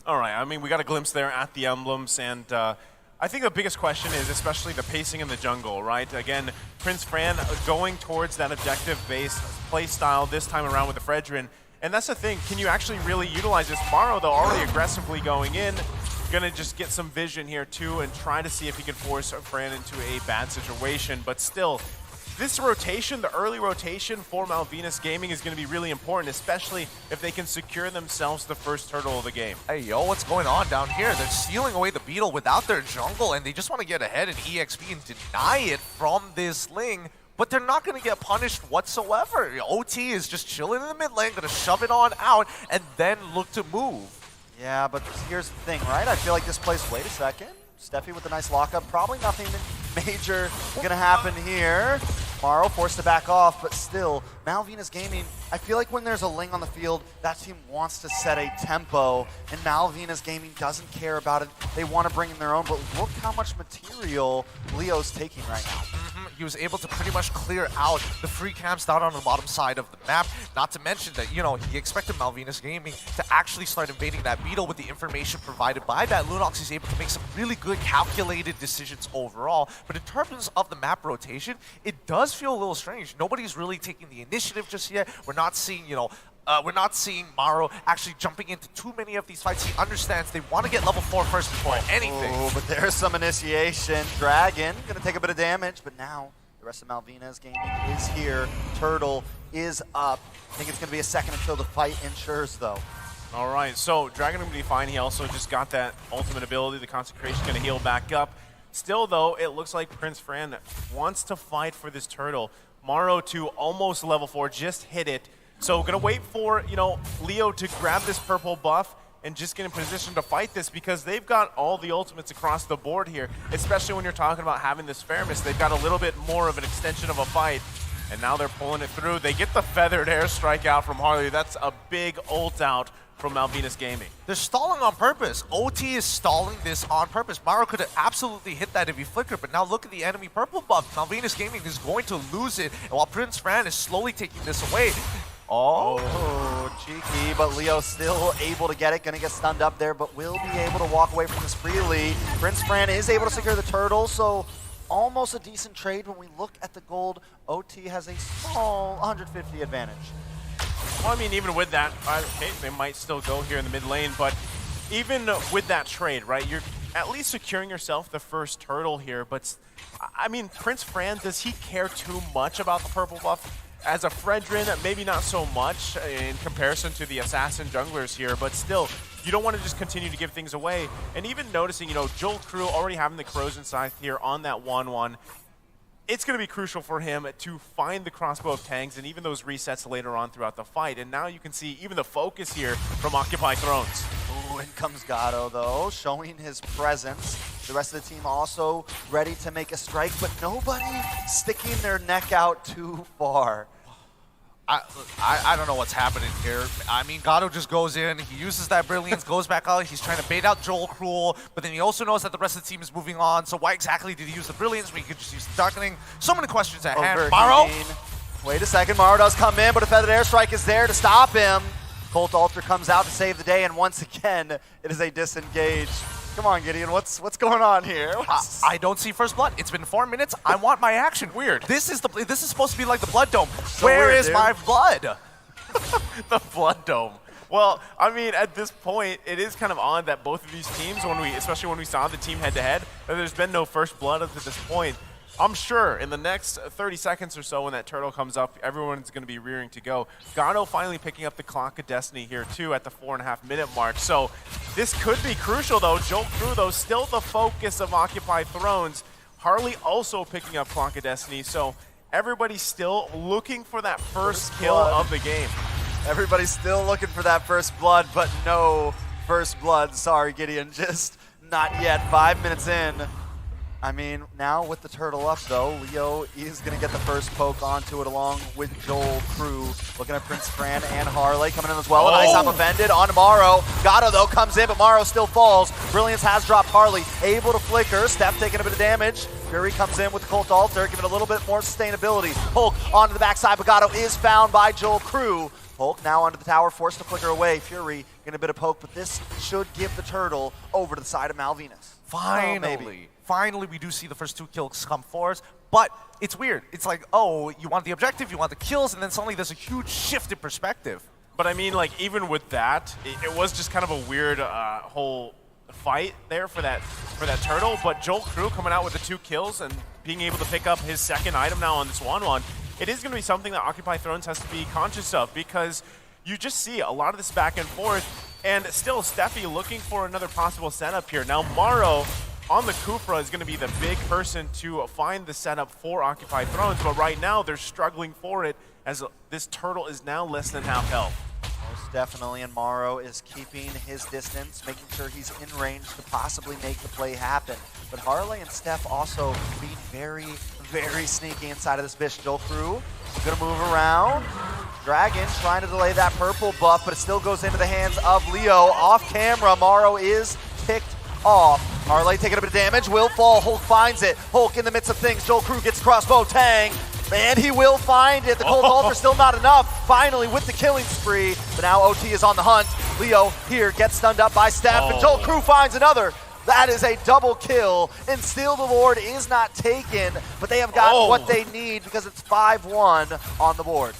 B: All right, I mean, we got a glimpse there at the emblems, and I think the biggest question is especially the pacing in the jungle, right? Again, Prince Fran going towards that objective-based play style this time around with the Fredrin. And that's the thing, can you actually really utilize this? Morrow, though, already aggressively going in, gonna just get some vision here too and try to see if he can force Fran into a bad situation. But still, this rotation, the early rotation for Malvinas Gaming is going to be really important, especially if they can secure themselves the first turtle of the game.
D: Hey, yo, what's going on down here? They're stealing away the Beetle without their jungle, and they just want to get ahead in EXP and deny it from this Ling, but they're not going to get punished whatsoever. OT is just chilling in the mid lane, going to shove it on out, and then look to move.
C: Yeah, but here's the thing, right? I feel like this plays, wait a second. Steffi with a nice lockup. Probably nothing major gonna happen here. Maro forced to back off, but still, Malvinas Gaming, I feel like when there's a Ling on the field, that team wants to set a tempo, and Malvinas Gaming doesn't care about it. They want to bring in their own, but look how much material Leo's taking right now.
D: He was able to pretty much clear out the free camps down on the bottom side of the map. Not to mention that, you know, he expected Malvinas Gaming to actually start invading that beetle with the information provided by that. Lunox is able to make some really good calculated decisions overall. But in terms of the map rotation, it does feel a little strange. Nobody's really taking the initiative just yet. We're not seeing, you know, we're not seeing Maro actually jumping into too many of these fights. He understands they want to get level 4 first before anything.
C: Oh, but there's some initiation. Dragon gonna take a bit of damage, but now the rest of Malvinas Gaming is here. Turtle is up. I think it's gonna be a second until the fight ensures, though.
B: All right, so Dragon gonna be fine. He also just got that ultimate ability. The Consecration gonna heal back up. Still, though, it looks like Prince Fran wants to fight for this Turtle. Maro to almost level 4, just hit it. So gonna wait for, you know, Leo to grab this purple buff and just get in position to fight this because they've got all the ultimates across the board here, especially when you're talking about having this Fairness. They've got a little bit more of an extension of a fight, and now they're pulling it through. They get the feathered airstrike out from Harley. That's a big ult out from Malvinas Gaming.
D: They're stalling on purpose. OT is stalling this on purpose. Maro could have absolutely hit that if he flickered, but now look at the enemy purple buff. Malvinas Gaming is going to lose it, and while Prince Fran is slowly taking this away.
C: Oh, cheeky, but Leo still able to get it. Gonna get stunned up there, but will be able to walk away from this freely. Prince Fran is able to secure the turtle, so almost a decent trade. When we look at the gold, OT has a small 150 advantage.
B: Well, I mean, even with that, okay, they might still go here in the mid lane, but even with that trade, right, you're at least securing yourself the first turtle here, but I mean, Prince Fran, does he care too much about the purple buff? As a Fredrin, maybe not so much in comparison to the assassin junglers here, but still, you don't want to just continue to give things away. And even noticing, you know, Joel Crew already having the Corrosion Scythe here on that 1-1, it's going to be crucial for him to find the crossbow of tanks and even those resets later on throughout the fight. And now you can see even the focus here from Occupy Thrones.
C: Ooh, in comes Gato, though, showing his presence. The rest of the team also ready to make a strike, but nobody sticking their neck out too far.
D: I don't know what's happening here. I mean, Gato just goes in, he uses that Brilliance, goes back out, he's trying to bait out Joel Cruel, but then he also knows that the rest of the team is moving on, so why exactly did he use the Brilliance when he could just use the Darkening? So many questions at hand. Maro?
C: Wait a second, Maro does come in, but a Feathered Airstrike is there to stop him. Colt Alter comes out to save the day, and once again, it is a disengage. Come on, Gideon, what's going on here?
D: I don't see first blood. It's been 4 minutes. I want my action.
B: Weird.
D: This is supposed to be like the Blood Dome.
C: So
D: Where
C: weird,
D: is
C: dude.
D: my blood?
B: The Blood Dome. Well, I mean, at this point, it is kind of odd that both of these teams, especially when we saw the team head-to-head, that there's been no first blood up to this point. I'm sure in the next 30 seconds or so when that turtle comes up, everyone's going to be rearing to go. Gato finally picking up the Clock of Destiny here, too, at the 4.5-minute mark. So this could be crucial, though. Joel Crew, though, still the focus of Occupy Thrones. Harley also picking up Clock of Destiny. So everybody's still looking for that first kill of the game.
C: Everybody's still looking for that first blood, but no first blood. Sorry, Gideon, just not yet. 5 minutes in. I mean, now with the turtle up, though, Leo is going to get the first poke onto it along with Joel Crew. Looking at Prince Fran and Harley coming in as well. Nice up offended onto Maro. Gato, though, comes in, but Maro still falls. Brilliance has dropped Harley. Able to flicker. Steph taking a bit of damage. Fury comes in with the Colt Alter, giving a little bit more sustainability. Hulk onto the backside, but Gato is found by Joel Crew. Hulk now onto the tower, forced to flicker away. Fury getting a bit of poke, but this should give the turtle over to the side of Malvinas.
D: Finally, we do see the first 2 kills come for us, but it's weird. It's like, oh, you want the objective, you want the kills, and then suddenly there's a huge shift in perspective.
B: But I mean, like, even with that, it was just kind of a weird whole fight there for that turtle. But Joel Crew coming out with the 2 kills and being able to pick up his second item now on this 1-1, it is going to be something that Occupy Thrones has to be conscious of, because you just see a lot of this back and forth, and still Steffi looking for another possible setup here. Now Maro on the Kufra is going to be the big person to find the setup for Occupy Thrones, but right now they're struggling for it as this turtle is now less than half health.
C: Most definitely, and Morrow is keeping his distance, making sure he's in range to possibly make the play happen. But Harley and Steph also being very, very sneaky inside of this Bish. Joel Crew gonna move around. Dragon trying to delay that purple buff, but it still goes into the hands of Leo. Off camera, Morrow is picked off. Harley taking a bit of damage, will fall, Hulk finds it. Hulk in the midst of things, Joel Crew gets crossbow tang. And he will find it. The Cold Altar still not enough. Finally with the killing spree. But now OT is on the hunt. Leo here gets stunned up by Steph. And Joel Crew finds another. That is a double kill. And still the Lord is not taken. But they have got what they need because it's 5-1 on the board.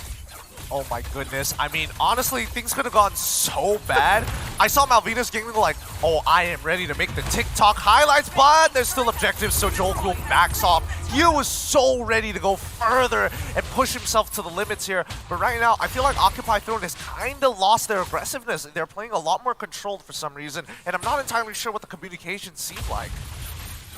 D: Oh my goodness. I mean, honestly, things could have gone so bad. I saw Malvinas gaming like, oh, I am ready to make the TikTok highlights, but there's still objectives, so Joel Crew backs off. He was so ready to go further and push himself to the limits here. But right now, I feel like Occupy Throne has kind of lost their aggressiveness. They're playing a lot more controlled for some reason, and I'm not entirely sure what the communication seemed like.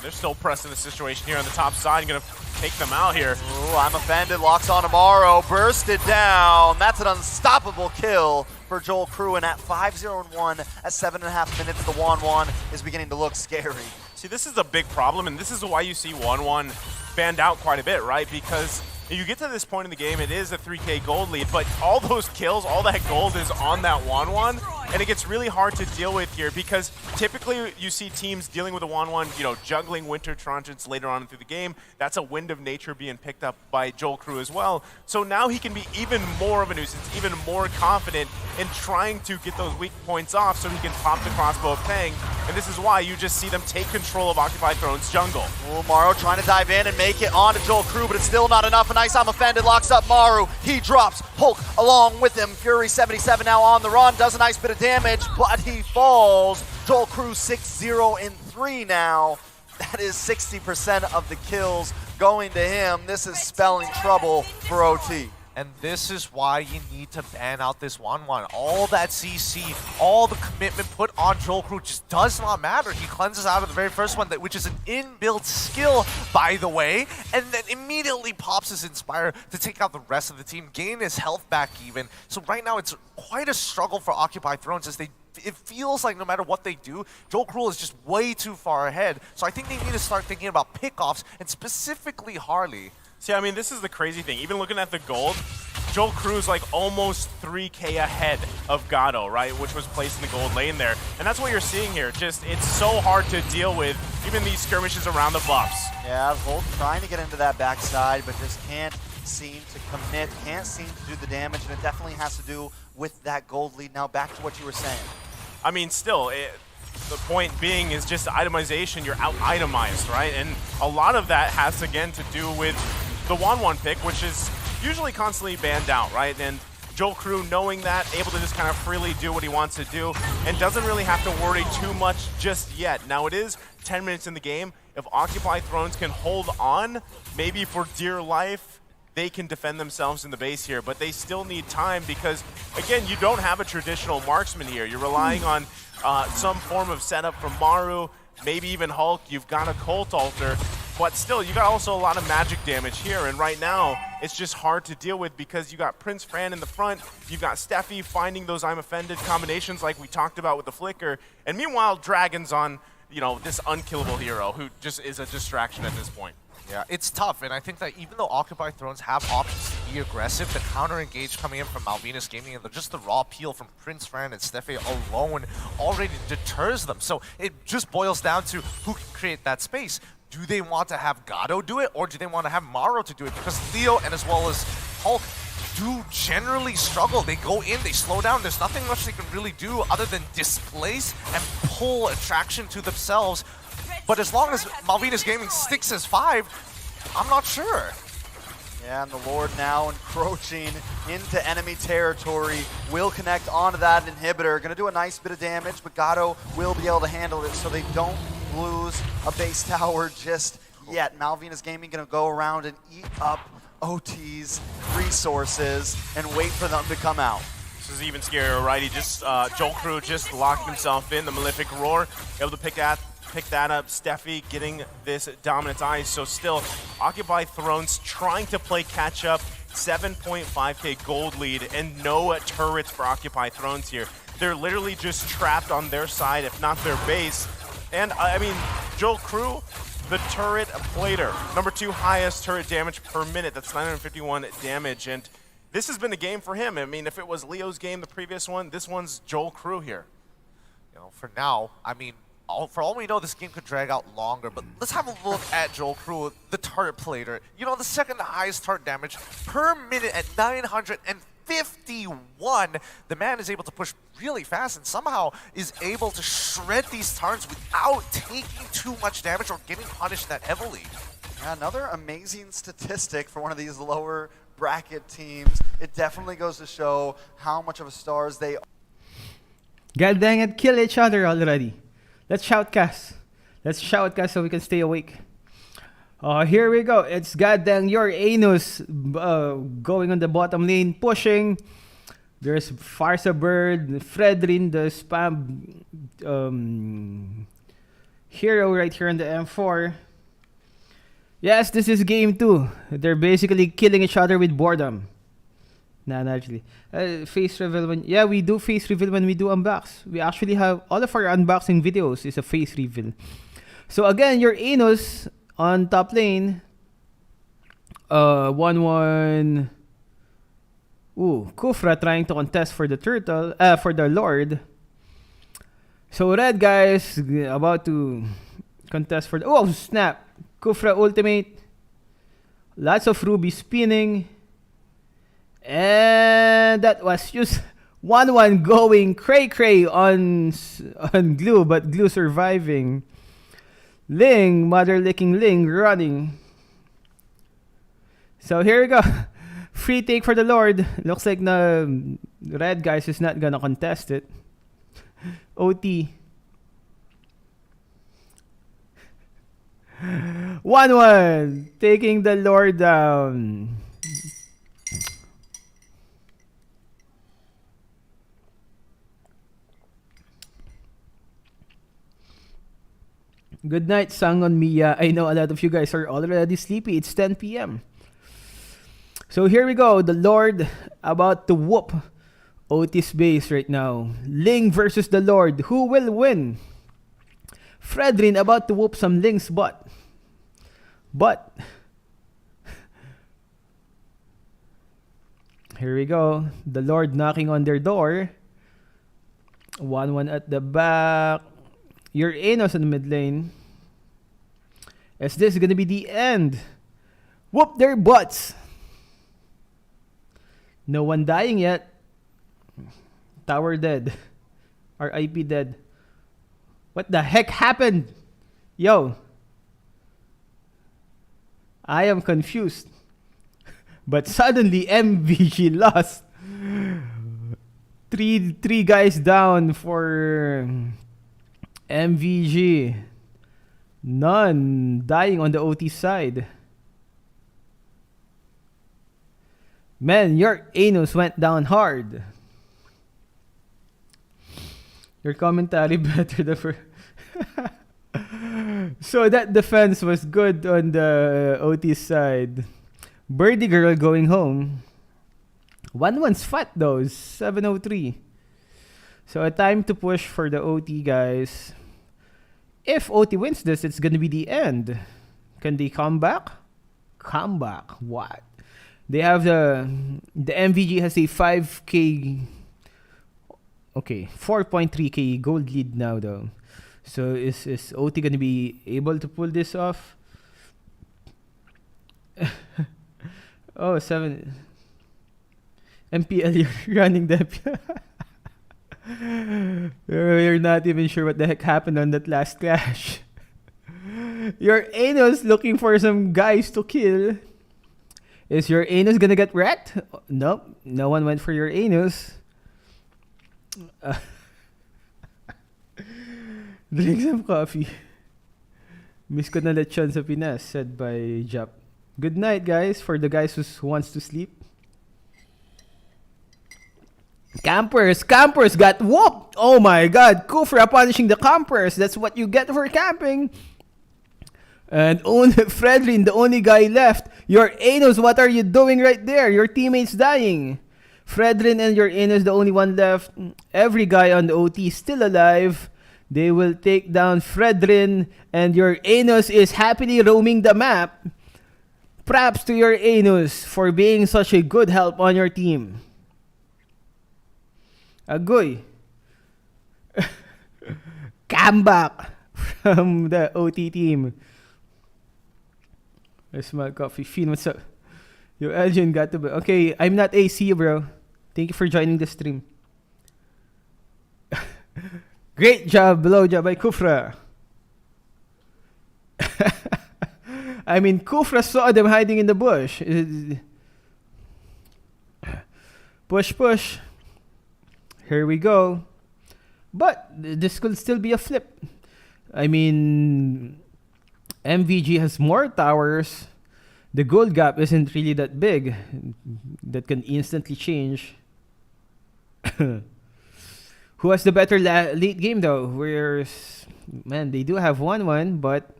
B: They're still pressing the situation here on the top side. Gonna take them out here.
C: Ooh, I'm offended. Locks on tomorrow. Bursted down. That's an unstoppable kill for Joel Crew. And at 5-0-1 at 7.5 minutes, the 1-1 is beginning to look scary.
B: See, this is a big problem, and this is why you see 1-1 banned out quite a bit, right? Because you get to this point in the game, it is a 3K gold lead, but all those kills, all that gold is on that 1-1, and it gets really hard to deal with here because typically you see teams dealing with a 1-1, you know, juggling Winter Trojans later on through the game. That's a Wind of Nature being picked up by Joel Crew as well. So now he can be even more of a nuisance, even more confident in trying to get those weak points off so he can pop the crossbow of Tang, and this is why you just see them take control of Occupy Throne's jungle.
C: Ooh, Morrow trying to dive in and make it onto Joel Crew, but it's still not enough. A nice I'm offended, locks up Maru. He drops Hulk along with him. Fury 77 now on the run, does a nice bit of damage, but he falls. Joel Crew 6-0-3 now. That is 60% of the kills going to him. This is spelling trouble for OT.
D: And this is why you need to ban out this 1-1. All that CC, all the commitment put on Joel Crew just does not matter. He cleanses out of the very first one, which is an inbuilt skill, by the way, and then immediately pops his Inspire to take out the rest of the team, gain his health back even. So right now it's quite a struggle for Occupy Thrones as it feels like no matter what they do, Joel Crew is just way too far ahead. So I think they need to start thinking about pickoffs, and specifically Harley.
B: See, I mean, this is the crazy thing. Even looking at the gold, Joel Crew's like almost 3K ahead of Gato, right? Which was placed in the gold lane there. And that's what you're seeing here. Just, it's so hard to deal with, even these skirmishes around the buffs.
C: Yeah, Volt trying to get into that backside, but just can't seem to commit, can't seem to do the damage, and it definitely has to do with that gold lead. Now back to what you were saying.
B: I mean, still, the point being is just itemization. You're out-itemized, right? And a lot of that has, again, to do with the 1-1 pick, which is usually constantly banned out, right? And Joel Crew, knowing that, able to just kind of freely do what he wants to do and doesn't really have to worry too much just yet. Now, it is 10 minutes in the game. If Occupy Thrones can hold on, maybe for dear life, they can defend themselves in the base here, but they still need time because, again, you don't have a traditional marksman here. You're relying on some form of setup from Maru, maybe even Hulk. You've got a Cult Altar, but still, you got also a lot of magic damage here, and right now, it's just hard to deal with because you got Prince Fran in the front, you've got Steffi finding those I'm Offended combinations like we talked about with the Flicker, and meanwhile, Dragon's on, you know, this unkillable hero who just is a distraction at this point.
D: Yeah, it's tough, and I think that even though Occupy Thrones have options to be aggressive, the counter-engage coming in from Malvinas Gaming and just the raw peel from Prince Fran and Steffi alone already deters them. So it just boils down to who can create that space. Do they want to have Gato do it, or do they want to have Maro to do it? Because Leo and as well as Hulk do generally struggle. They go in, they slow down. There's nothing much they can really do other than displace and pull attraction to themselves. But as long as Malvinas Gaming sticks as 5, I'm not sure.
C: Yeah, and the Lord now encroaching into enemy territory. Will connect onto that inhibitor. Gonna do a nice bit of damage, but Gato will be able to handle it so they don't lose a base tower just yet. Malvinas Gaming gonna go around and eat up OT's resources and wait for them to come out.
B: This is even scarier, right? He just, Joel Crew just locked himself in, the Malefic Roar, able to pick that up. Steffi getting this Dominance Ice. So still, Occupy Thrones trying to play catch up, 7.5k gold lead and no turrets for Occupy Thrones here. They're literally just trapped on their side, if not their base. And I mean, Joel Crew, the turret plater, number 2 highest turret damage per minute. That's 951 damage. And this has been a game for him. I mean, if it was Leo's game, the previous one, this one's Joel Crew here.
D: You know, for now, I mean, for all we know, this game could drag out longer, but let's have a look at Joel Crew, the turret plater. You know, the second highest turret damage per minute at 951. The man is able to push really fast and somehow is able to shred these turrets without taking too much damage or getting punished that heavily.
C: Yeah, another amazing statistic for one of these lower bracket teams. It definitely goes to show how much of a stars they are.
A: God dang it, kill each other already. Let's shoutcast. Let's shoutcast so we can stay awake. Here we go. It's goddamn your Anus going on the bottom lane, pushing. There's Farsa Bird, Fredrin, the spam hero right here on the M4. Yes, this is game 2. They're basically killing each other with boredom. Nah, not actually. Face reveal when... Yeah, we do face reveal when we do unbox. We actually have... All of our unboxing videos is a face reveal. So again, your Anus on top lane. 1-1... Ooh, Kufra trying to contest for the turtle... for the Lord. So red guys about to contest for the... Oh, snap! Kufra ultimate. Lots of Ruby spinning. And that was just 1-1 going cray-cray on Glue, but Glue surviving. Ling, mother-licking Ling running. So here we go. Free take for the Lord. Looks like the red guys is not gonna contest it. OT. 1-1. Taking the Lord down. Good night, Sangon Mia. I know a lot of you guys are already sleepy. It's 10 p.m. So here we go. The Lord about to whoop Otis base right now. Ling versus the Lord. Who will win? Fredrin about to whoop some Ling's butt. But here we go. The Lord knocking on their door. 1-1 at the back. Your Enos in the mid lane. Is this gonna be the end? Whoop their butts! No one dying yet. Tower dead. RIP dead. What the heck happened? Yo. I am confused. But suddenly MVG lost. Three guys down for MVG. None dying on the OT side. Man, your anus went down hard. Your commentary better the first. So that defense was good on the OT side. Birdie girl going home. 1-1's fat though, 703. So a time to push for the OT guys. If OT wins this, it's gonna be the end. Can they come back? Come back? What? They have the MVG has a 5k. Okay, 4.3k gold lead now though. So is OT gonna be able to pull this off? Oh, 7 MPL, you're running the We're not even sure what the heck happened on that last clash. Your anus looking for some guys to kill. Is your anus gonna get wrecked? Nope, no one went for your anus. Drink some coffee. Miss ko na lechon sa Pinas, said by Jap. Good night, guys, for the guys who wants to sleep. Campers got whooped. Oh my god, Kufra punishing the campers. That's what you get for camping. And only Fredrin, the only guy left. Your Anos, what are you doing right there? Your teammate's dying. Fredrin and your Anos, the only one left. Every guy on the OT is still alive. They will take down Fredrin, and your Anos is happily roaming the map. Props to your Anos for being such a good help on your team. Agoy. Comeback from the OT team. Where's my coffee? Fiend, what's up? Yo, Elgin got to be. Okay, I'm not AC, bro. Thank you for joining the stream. Great job, below job by Kufra. I mean, Kufra saw them hiding in the bush. Push, push. Here we go. But this could still be a flip. I mean, MVG has more towers. The gold gap isn't really that big. That can instantly change. Who has the better late game though? Where's... Man, they do have 1-1, but...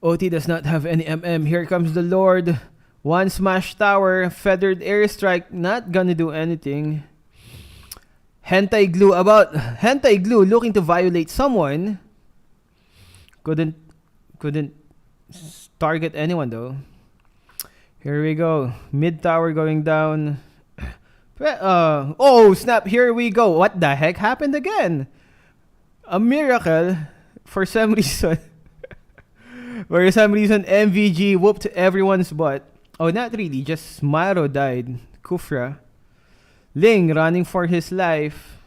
A: OT does not have any MM. Here comes the Lord. One smash tower. Feathered airstrike. Not gonna do anything. Hentai glue looking to violate someone. Couldn't target anyone though. Here we go. Mid tower going down. Oh snap, here we go. What the heck happened again? A miracle. For some reason. For some reason MVG whooped everyone's butt. Oh, not really, just Maro died. Kufra. Ling running for his life.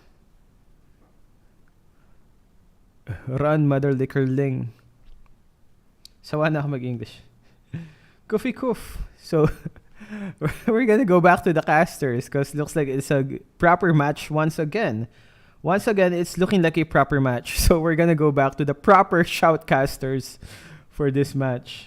A: Run, mother liquor, Ling. Sawa na ako mag-English. Kufi kuf. So, we're gonna go back to the casters because looks like it's a proper match once again. Once again, it's looking like a proper match. So, we're gonna go back to the proper shoutcasters for this match.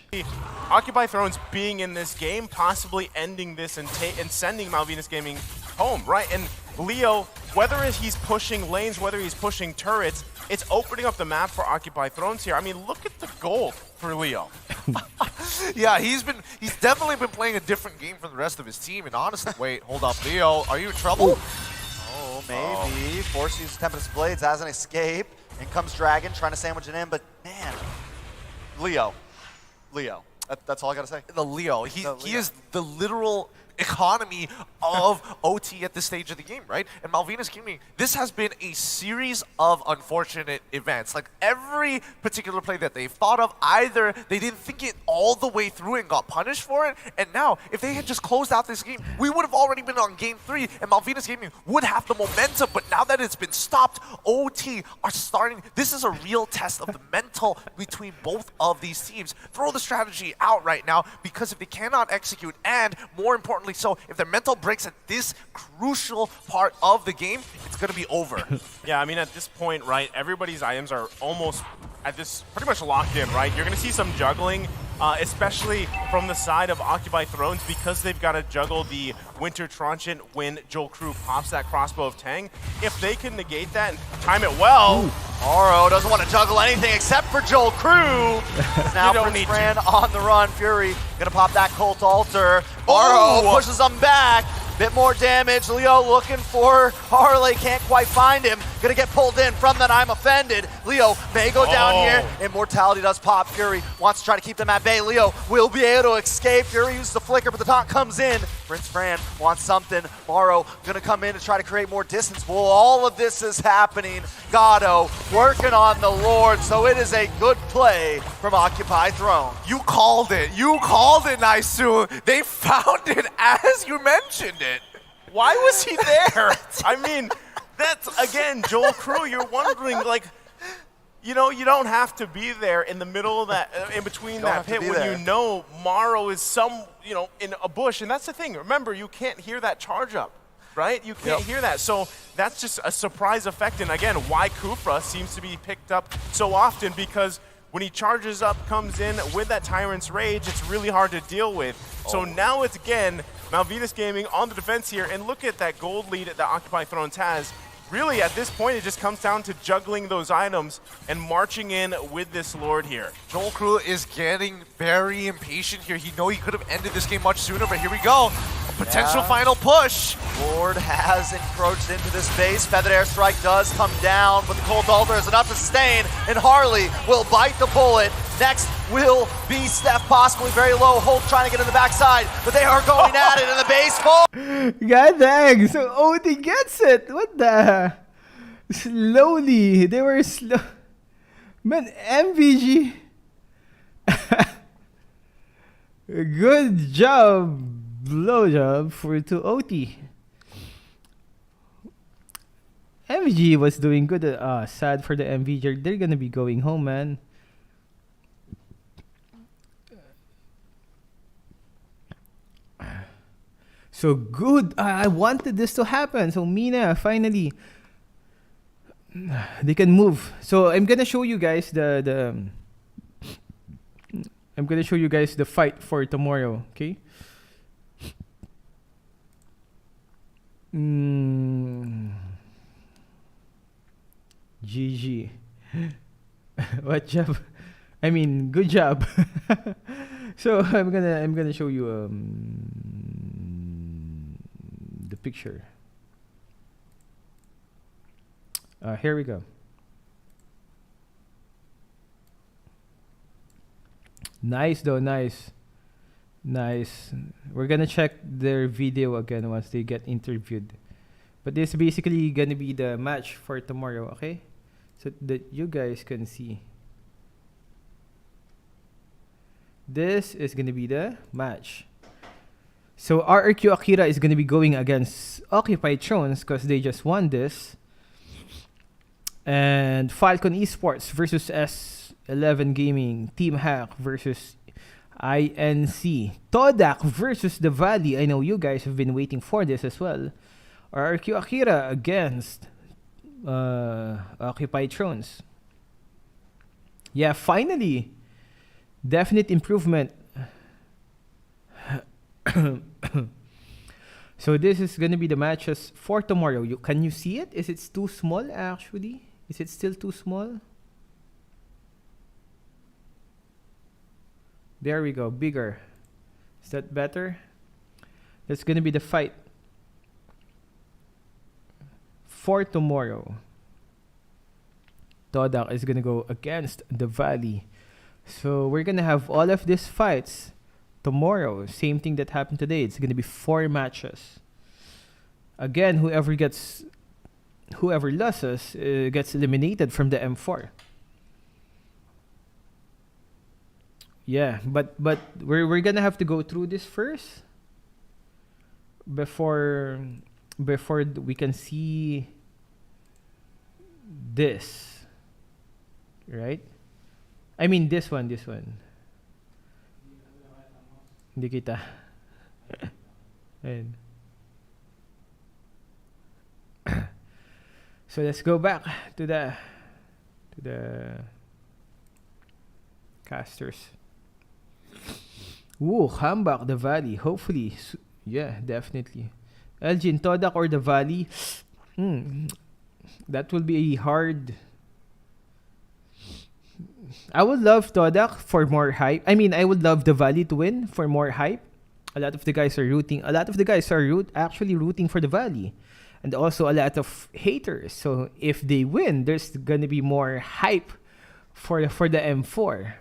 B: Occupy Thrones being in this game, possibly ending this and sending Malvinas Gaming home, right? And Leo, whether he's pushing lanes, whether he's pushing turrets, it's opening up the map for Occupy Thrones here. I mean, look at the gold for Leo.
D: Yeah, he's definitely been playing a different game from the rest of his team. And honestly, wait, hold up, Leo, are you in trouble?
C: Oh, maybe. Force uses Tempest Blades as an escape. In comes Dragon trying to sandwich it in, but man, Leo. That's all I gotta say.
D: The Leo, he is the literal economy of OT at this stage of the game, right? And Malvinas Gaming, this has been a series of unfortunate events. Like every particular play that they've thought of, either they didn't think it all the way through and got punished for it, and now if they had just closed out this game, we would have already been on game 3 and Malvinas Gaming would have the momentum, but now that it's been stopped, OT are starting. This is a real test of the mental between both of these teams. Throw the strategy out right now, because if they cannot execute, and more importantly so, if their mental breaks at this crucial part of the game, it's going to be over.
B: Yeah, I mean, at this point, right, everybody's items are almost at this pretty much locked in, right? You're going to see some juggling, especially from the side of Occupy Thrones, because they've got to juggle the Winter Transient when Joel Crew pops that crossbow of Tang. If they can negate that and time it well...
C: Oro doesn't want to juggle anything except for Joel Crew. Now Prince Fran on the run. Fury gonna pop that Cult Altar. Oro pushes him back. Bit more damage. Leo looking for Harley, can't quite find him. Gonna get pulled in from that I'm offended. Leo may go down here. Immortality does pop. Fury wants to try to keep them at bay. Leo will be able to escape. Fury uses the flicker, but the taunt comes in. Prince Fran wants something. Morrow gonna come in to try to create more distance. Well, all of this is happening. Gatto working on the Lord, so it is a good play from Occupy Throne.
D: You called it. You called it, Naisu. They found it as you mentioned it.
B: Why was he there? I mean, that's, again, Joel Crew, you're wondering, like, you know, you don't have to be there in the middle of that, in between that pit when you know Morrow is in a bush. And that's the thing. Remember, you can't hear that charge up, right? You can't hear that. So that's just a surprise effect. And again, why Kufra seems to be picked up so often, because when he charges up, comes in with that Tyrant's Rage, it's really hard to deal with. So now it's, again, Malvinas Gaming on the defense here. And look at that gold lead that Occupy Thrones has. really, at this point, it just comes down to juggling those items and marching in with this Lord here.
D: Joel Crew is getting very impatient here. He knows he could have ended this game much sooner, but here we go. A potential final push.
C: Lord has encroached into this base. Feathered Airstrike does come down, but the Cold Altar is enough to sustain, and Harley will bite the bullet. Next will be Steph, possibly very low. Holt trying to get in the backside, but they are going at it in the base.
A: God dang! So OT gets it! What the? Slowly. They were slow. Man, MVG. Good job. Blowjob to OT. MVG was doing good. Sad for the MVG. They're gonna be going home, man. So good. I wanted this to happen. So MENA finally they can move. So I'm gonna show you guys the I'm gonna show you guys the fight for tomorrow. Okay. GG. What job? I mean, good job. So I'm gonna show you the picture. Here we go. Nice though, nice. We're gonna check their video again once they get interviewed. But this is basically gonna be the match for tomorrow, okay? So that you guys can see. This is gonna be the match. So RRQ Akira is gonna be going against Occupy Thrones because they just won this. And Falcon Esports versus S11 Gaming. Team Hack versus INC. Todak versus The Valley. I know you guys have been waiting for this as well. RRQ Akira against Occupy Thrones. Yeah, finally. Definite improvement. So this is gonna be the matches for tomorrow. Can you see it? Is it too small actually? Is it still too small? There we go, bigger. Is that better? That's gonna be the fight for tomorrow. Todak is gonna go against The Valley. So we're gonna have all of these fights tomorrow. Same thing that happened today. It's gonna be 4 matches. Again, whoever loses gets eliminated from the M4. Yeah, but we're gonna have to go through this first before we can see this, right? I mean this one. Hindi kita. Ayun. So let's go back to the casters. Ooh, comeback The Valley. Hopefully, yeah, definitely. Elgin, Todak or The Valley? That will be hard. I would love Todak for more hype. I mean, I would love The Valley to win for more hype. A lot of the guys are actually rooting for The Valley. And also a lot of haters. So if they win, there's gonna be more hype for the M4.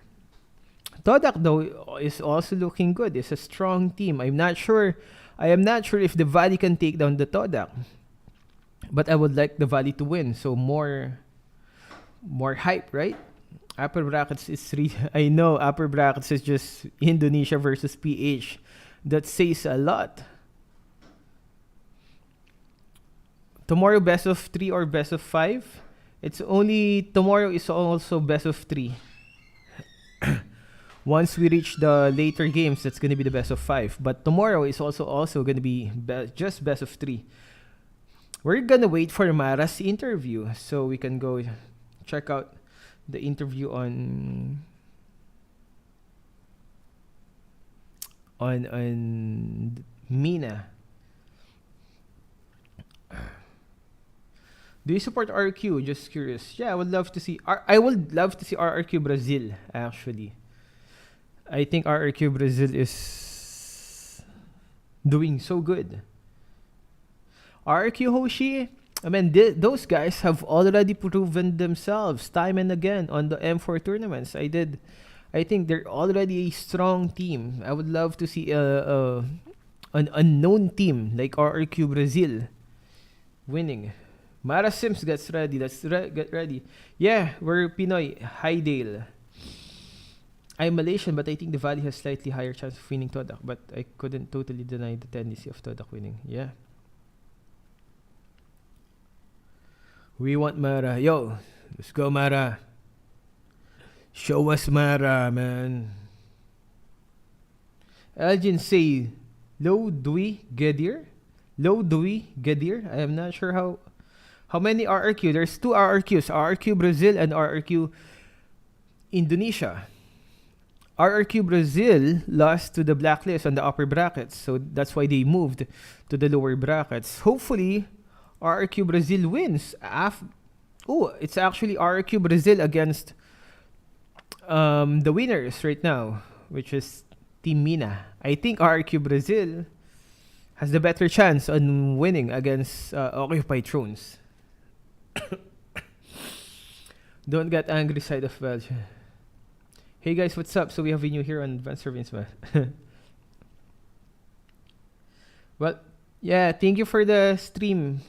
A: Todak though is also looking good. It's a strong team. I am not sure if The Valley can take down the Todak. But I would like The Valley to win. So more hype, right? Upper brackets is I know upper brackets is just Indonesia versus PH. That says a lot. Tomorrow best of 3 or best of 5? Tomorrow is also best of 3. Once we reach the later games, that's gonna be the best of 5. But tomorrow is also gonna be just best of 3. We're gonna wait for Mara's interview so we can go check out the interview on MENA. Do you support RRQ? Just curious. Yeah, I would love to see. I would love to see RRQ Brazil. Actually, I think RRQ Brazil is doing so good. RRQ Hoshi. I mean, those guys have already proven themselves time and again on the M4 tournaments. I think they're already a strong team. I would love to see an unknown team like RRQ Brazil winning. Mara Sims gets ready. Get ready. Yeah, we're Pinoy. Hi Dale. I'm Malaysian, but I think the Valley has slightly higher chance of winning Todak. But I couldn't totally deny the tendency of Todak winning. Yeah. We want Mara. Yo, let's go Mara. Show us Mara, man. Elgin say, Low Dewey Gedir? Low Dewey Gedir? I am not sure how many RRQ. There's 2 RRQs. RRQ Brazil and RRQ Indonesia. RRQ Brazil lost to the blacklist on the upper brackets. So that's why they moved to the lower brackets. Hopefully, RRQ Brazil wins. It's actually RRQ Brazil against the winners right now, which is Team MENA. I think RRQ Brazil has the better chance on winning against Occupy Thrones. Don't get angry, side of Belgium. Hey guys, what's up? So we have a new here on Advanced Surveillance, man. Well, yeah, thank you for the stream.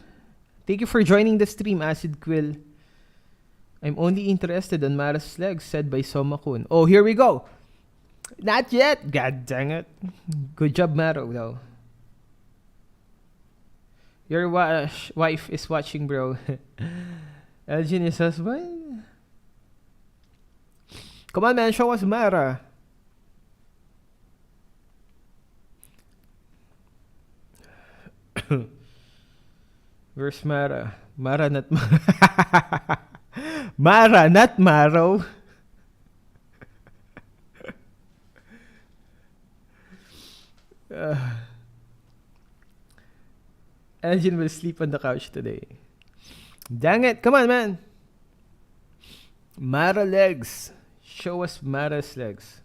A: Thank you for joining the stream, Acid Quill. I'm only interested on Mara's legs, said by Somakun. Oh, here we go. Not yet. God dang it. Good job, Maro, though. Your wife is watching, bro. Elgin is husband. Come on, man. Show us Mara. Where's Mara? Mara, not Mara. Mara, not Maro. Elgin will sleep on the couch today. Dang it. Come on, man. Mara legs. Show us Mara's legs.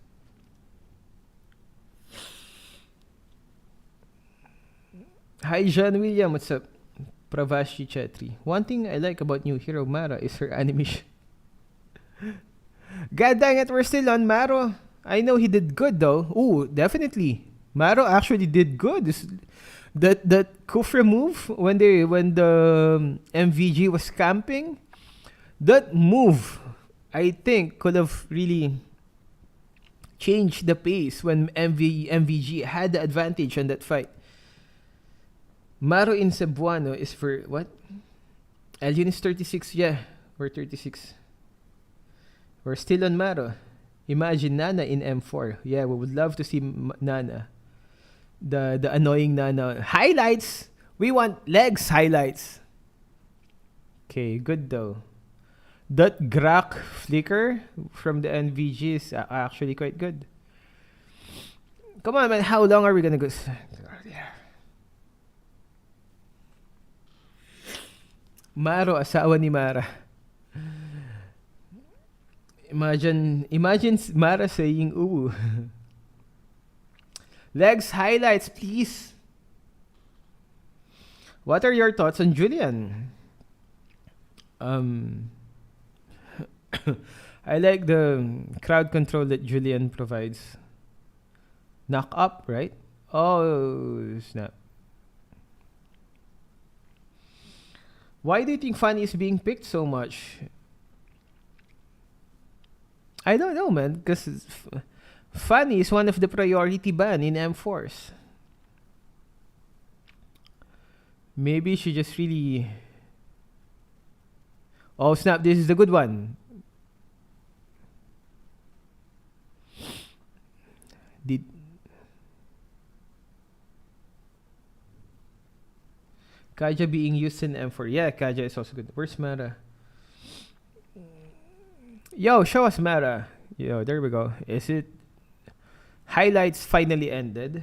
A: Hi, John William. What's up? Pravashi Chetri. One thing I like about new hero Mara is her animation. God dang it, we're still on Maro. I know he did good though. Ooh, definitely. Maro actually did good. That Kufra move when the MVG was camping, that move I think could have really changed the pace when MVG had the advantage on that fight. Maro in Cebuano is for what? Elgin is 36. Yeah, we're 36. We're still on Maro. Imagine Nana in M4. Yeah, we would love to see Nana. The annoying Nana. Highlights! We want legs highlights. Okay, good though. That Grak flicker from the NVG is actually quite good. Come on, man. How long are we gonna go? Maro, asawa ni Mara. Imagine Mara saying, ooh. Legs highlights, please. What are your thoughts on Julian? I like the crowd control that Julian provides. Knock up, right? Oh, snap. Why do you think Fanny is being picked so much? I don't know, man. Because Fanny is one of the priority ban in M4s. Maybe she just really... Oh, snap. This is the good one. Did... Kaja being used in M4. Yeah, Kaja is also good. Where's Mara? Yo, show us Mara. Yo, there we go. Is it... Highlights finally ended.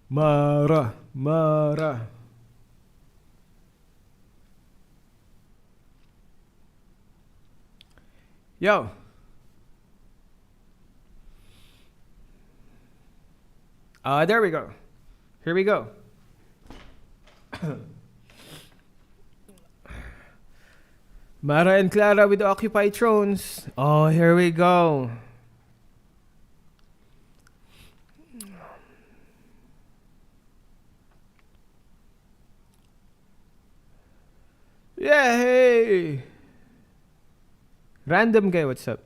A: Mara, Mara. Yo. There we go. Here we go. Mara and Clara with the Occupy Thrones. Oh, here we go. Yeah, hey. Random guy, what's up?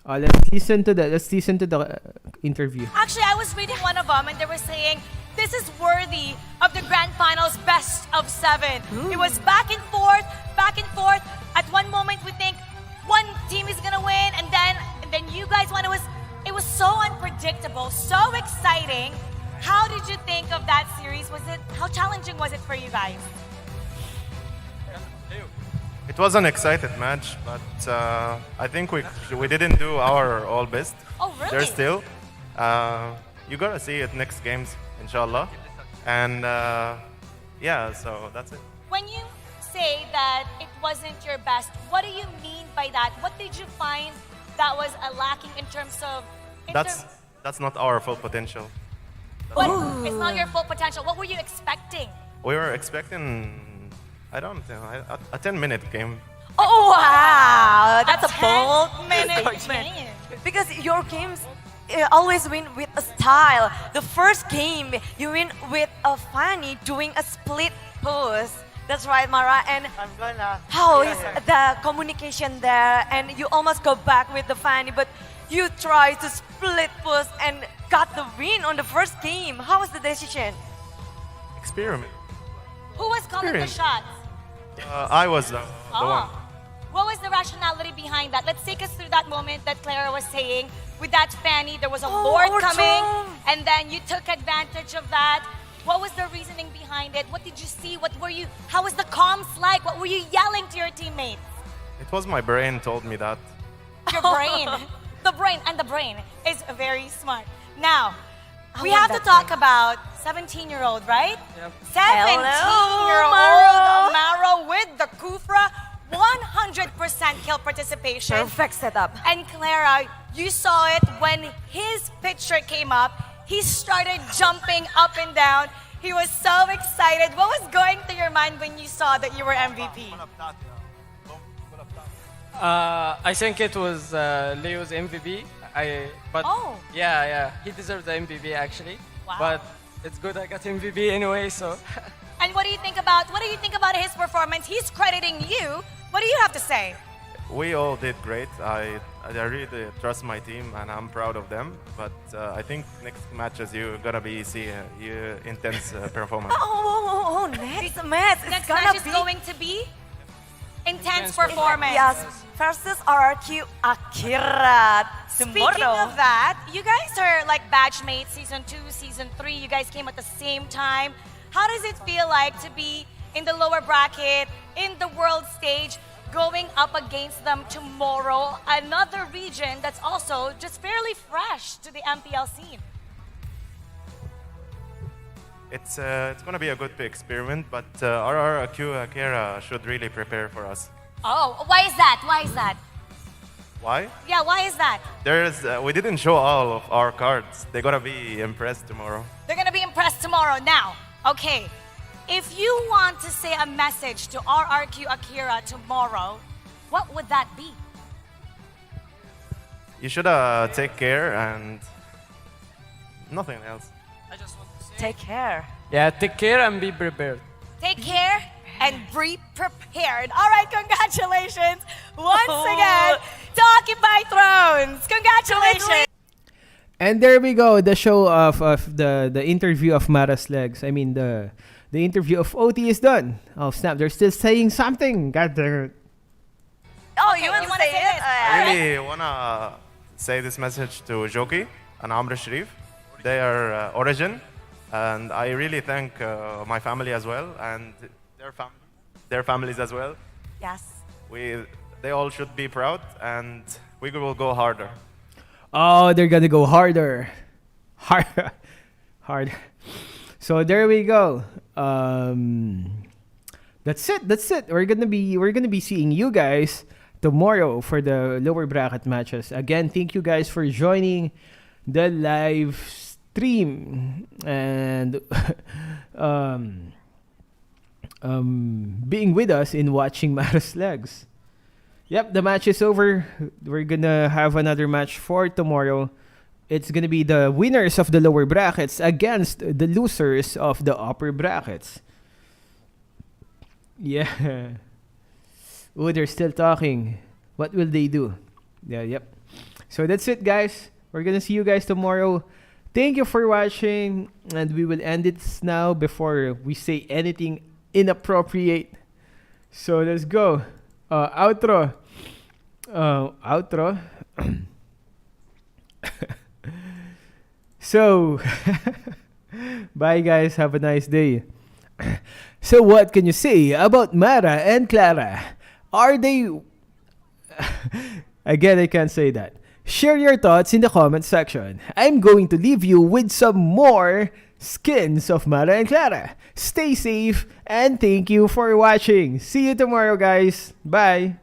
A: Let's listen to the interview.
G: Actually, I was reading one of them, and they were saying this is worthy of the grand finals best of 7. It was back and forth, back and forth. At one moment, we think one team is gonna win, and then you guys won. It was so unpredictable, so exciting. How did you think of that series? How challenging was it for you guys?
H: It was an excited match, but I think we didn't do our all best.
G: Oh, really?
H: There's still. You gotta see it next games, inshallah. And yeah, so that's it.
G: When you say that it wasn't your best, what do you mean by that? What did you find that was lacking in terms of...
H: That's not our full potential.
G: It's not your full potential. What were you expecting?
H: We were expecting, I don't know, a 10-minute game.
I: Oh, wow. That's a
G: 10-minute
I: bold
G: game.
I: Because your games always win with a style. The first game, you win with a Fanny doing a split push. That's right, Mara. And how is the communication there? And you almost go back with the Fanny, but you try to split push and got the win on the first game. How was the decision?
H: Experiment.
G: Who was calling the shots?
H: I was the one.
G: What was the rationality behind that? Let's take us through that moment that Clara was saying. With that Fanny, there was a board coming, and then you took advantage of that. What was the reasoning behind it? What did you see? How was the comms like? What were you yelling to your teammates?
H: It was my brain told me that.
G: Your brain. The brain is very smart. Now, we have to talk about 17-year-old, right?
I: Yep.
G: 17-year-old Maro with the Kufra, 100% kill participation.
I: Perfect setup.
G: And Clara, you saw it when his picture came up. He started jumping up and down. He was so excited. What was going through your mind when you saw that you were MVP?
J: I think it was Leo's MVP. Yeah, he deserved the MVP actually.
G: Wow.
J: But it's good I got MVP anyway, so.
G: And what do you think about his performance? He's crediting you. What do you have to say?
H: We all did great. I really trust my team and I'm proud of them. But I think next matches you're gonna see intense performance.
I: Next match.
G: Next match is going to be intense performance.
I: Yes, versus RRQ Akira tomorrow.
G: Speaking of that, you guys are like batch mates, season 2, season 3. You guys came at the same time. How does it feel like to be in the lower bracket, in the world stage, going up against them tomorrow? Another region that's also just fairly fresh to the MPL scene.
H: It's going to be a good experiment, but RRQ Akira should really prepare for us.
G: Oh, why is that? Why is that?
H: Why?
G: Yeah, why is that?
H: We didn't show all of our cards. They're going to be impressed tomorrow.
G: They're going to be impressed tomorrow. Now, okay, if you want to say a message to RRQ Akira tomorrow, what would that be?
H: You should take care and nothing else.
J: I just want to say.
I: Take care.
J: Yeah, take care and be prepared.
G: Take care and be prepared. All right, congratulations once again to Occupy Thrones. Congratulations.
A: And there we go, the show of the interview of Mara's legs. I mean the interview of OT is done. Oh snap, they're still saying something. God damn it.
I: Oh,
G: Okay,
I: you want
G: you
I: to
G: wanna
I: say
G: say
I: it?
G: this?
H: I really want to say this message to Joki and Amr Sharif. They are Origin, and I really thank my family as well and their families as well.
I: Yes.
H: They all should be proud, and we will go harder.
A: Oh, they're gonna go harder. hard. Hard. So there we go. That's it. We're gonna be seeing you guys tomorrow for the lower bracket matches. Again, thank you guys for joining the live stream and being with us in watching Mara's legs. Yep, the match is over. We're gonna have another match for tomorrow. It's gonna be the winners of the lower brackets against the losers of the upper brackets. Yeah. Oh, they're still talking. What will they do? Yeah, yep. So that's it, guys. We're gonna see you guys tomorrow. Thank you for watching, and we will end it now before we say anything inappropriate. So let's go. Outro. Outro. So, bye guys. Have a nice day. So what can you say about Mara and Clara? Are they... Again, I can't say that. Share your thoughts in the comment section. I'm going to leave you with some more skins of Mara and Clara. Stay safe and thank you for watching. See you tomorrow, guys. Bye.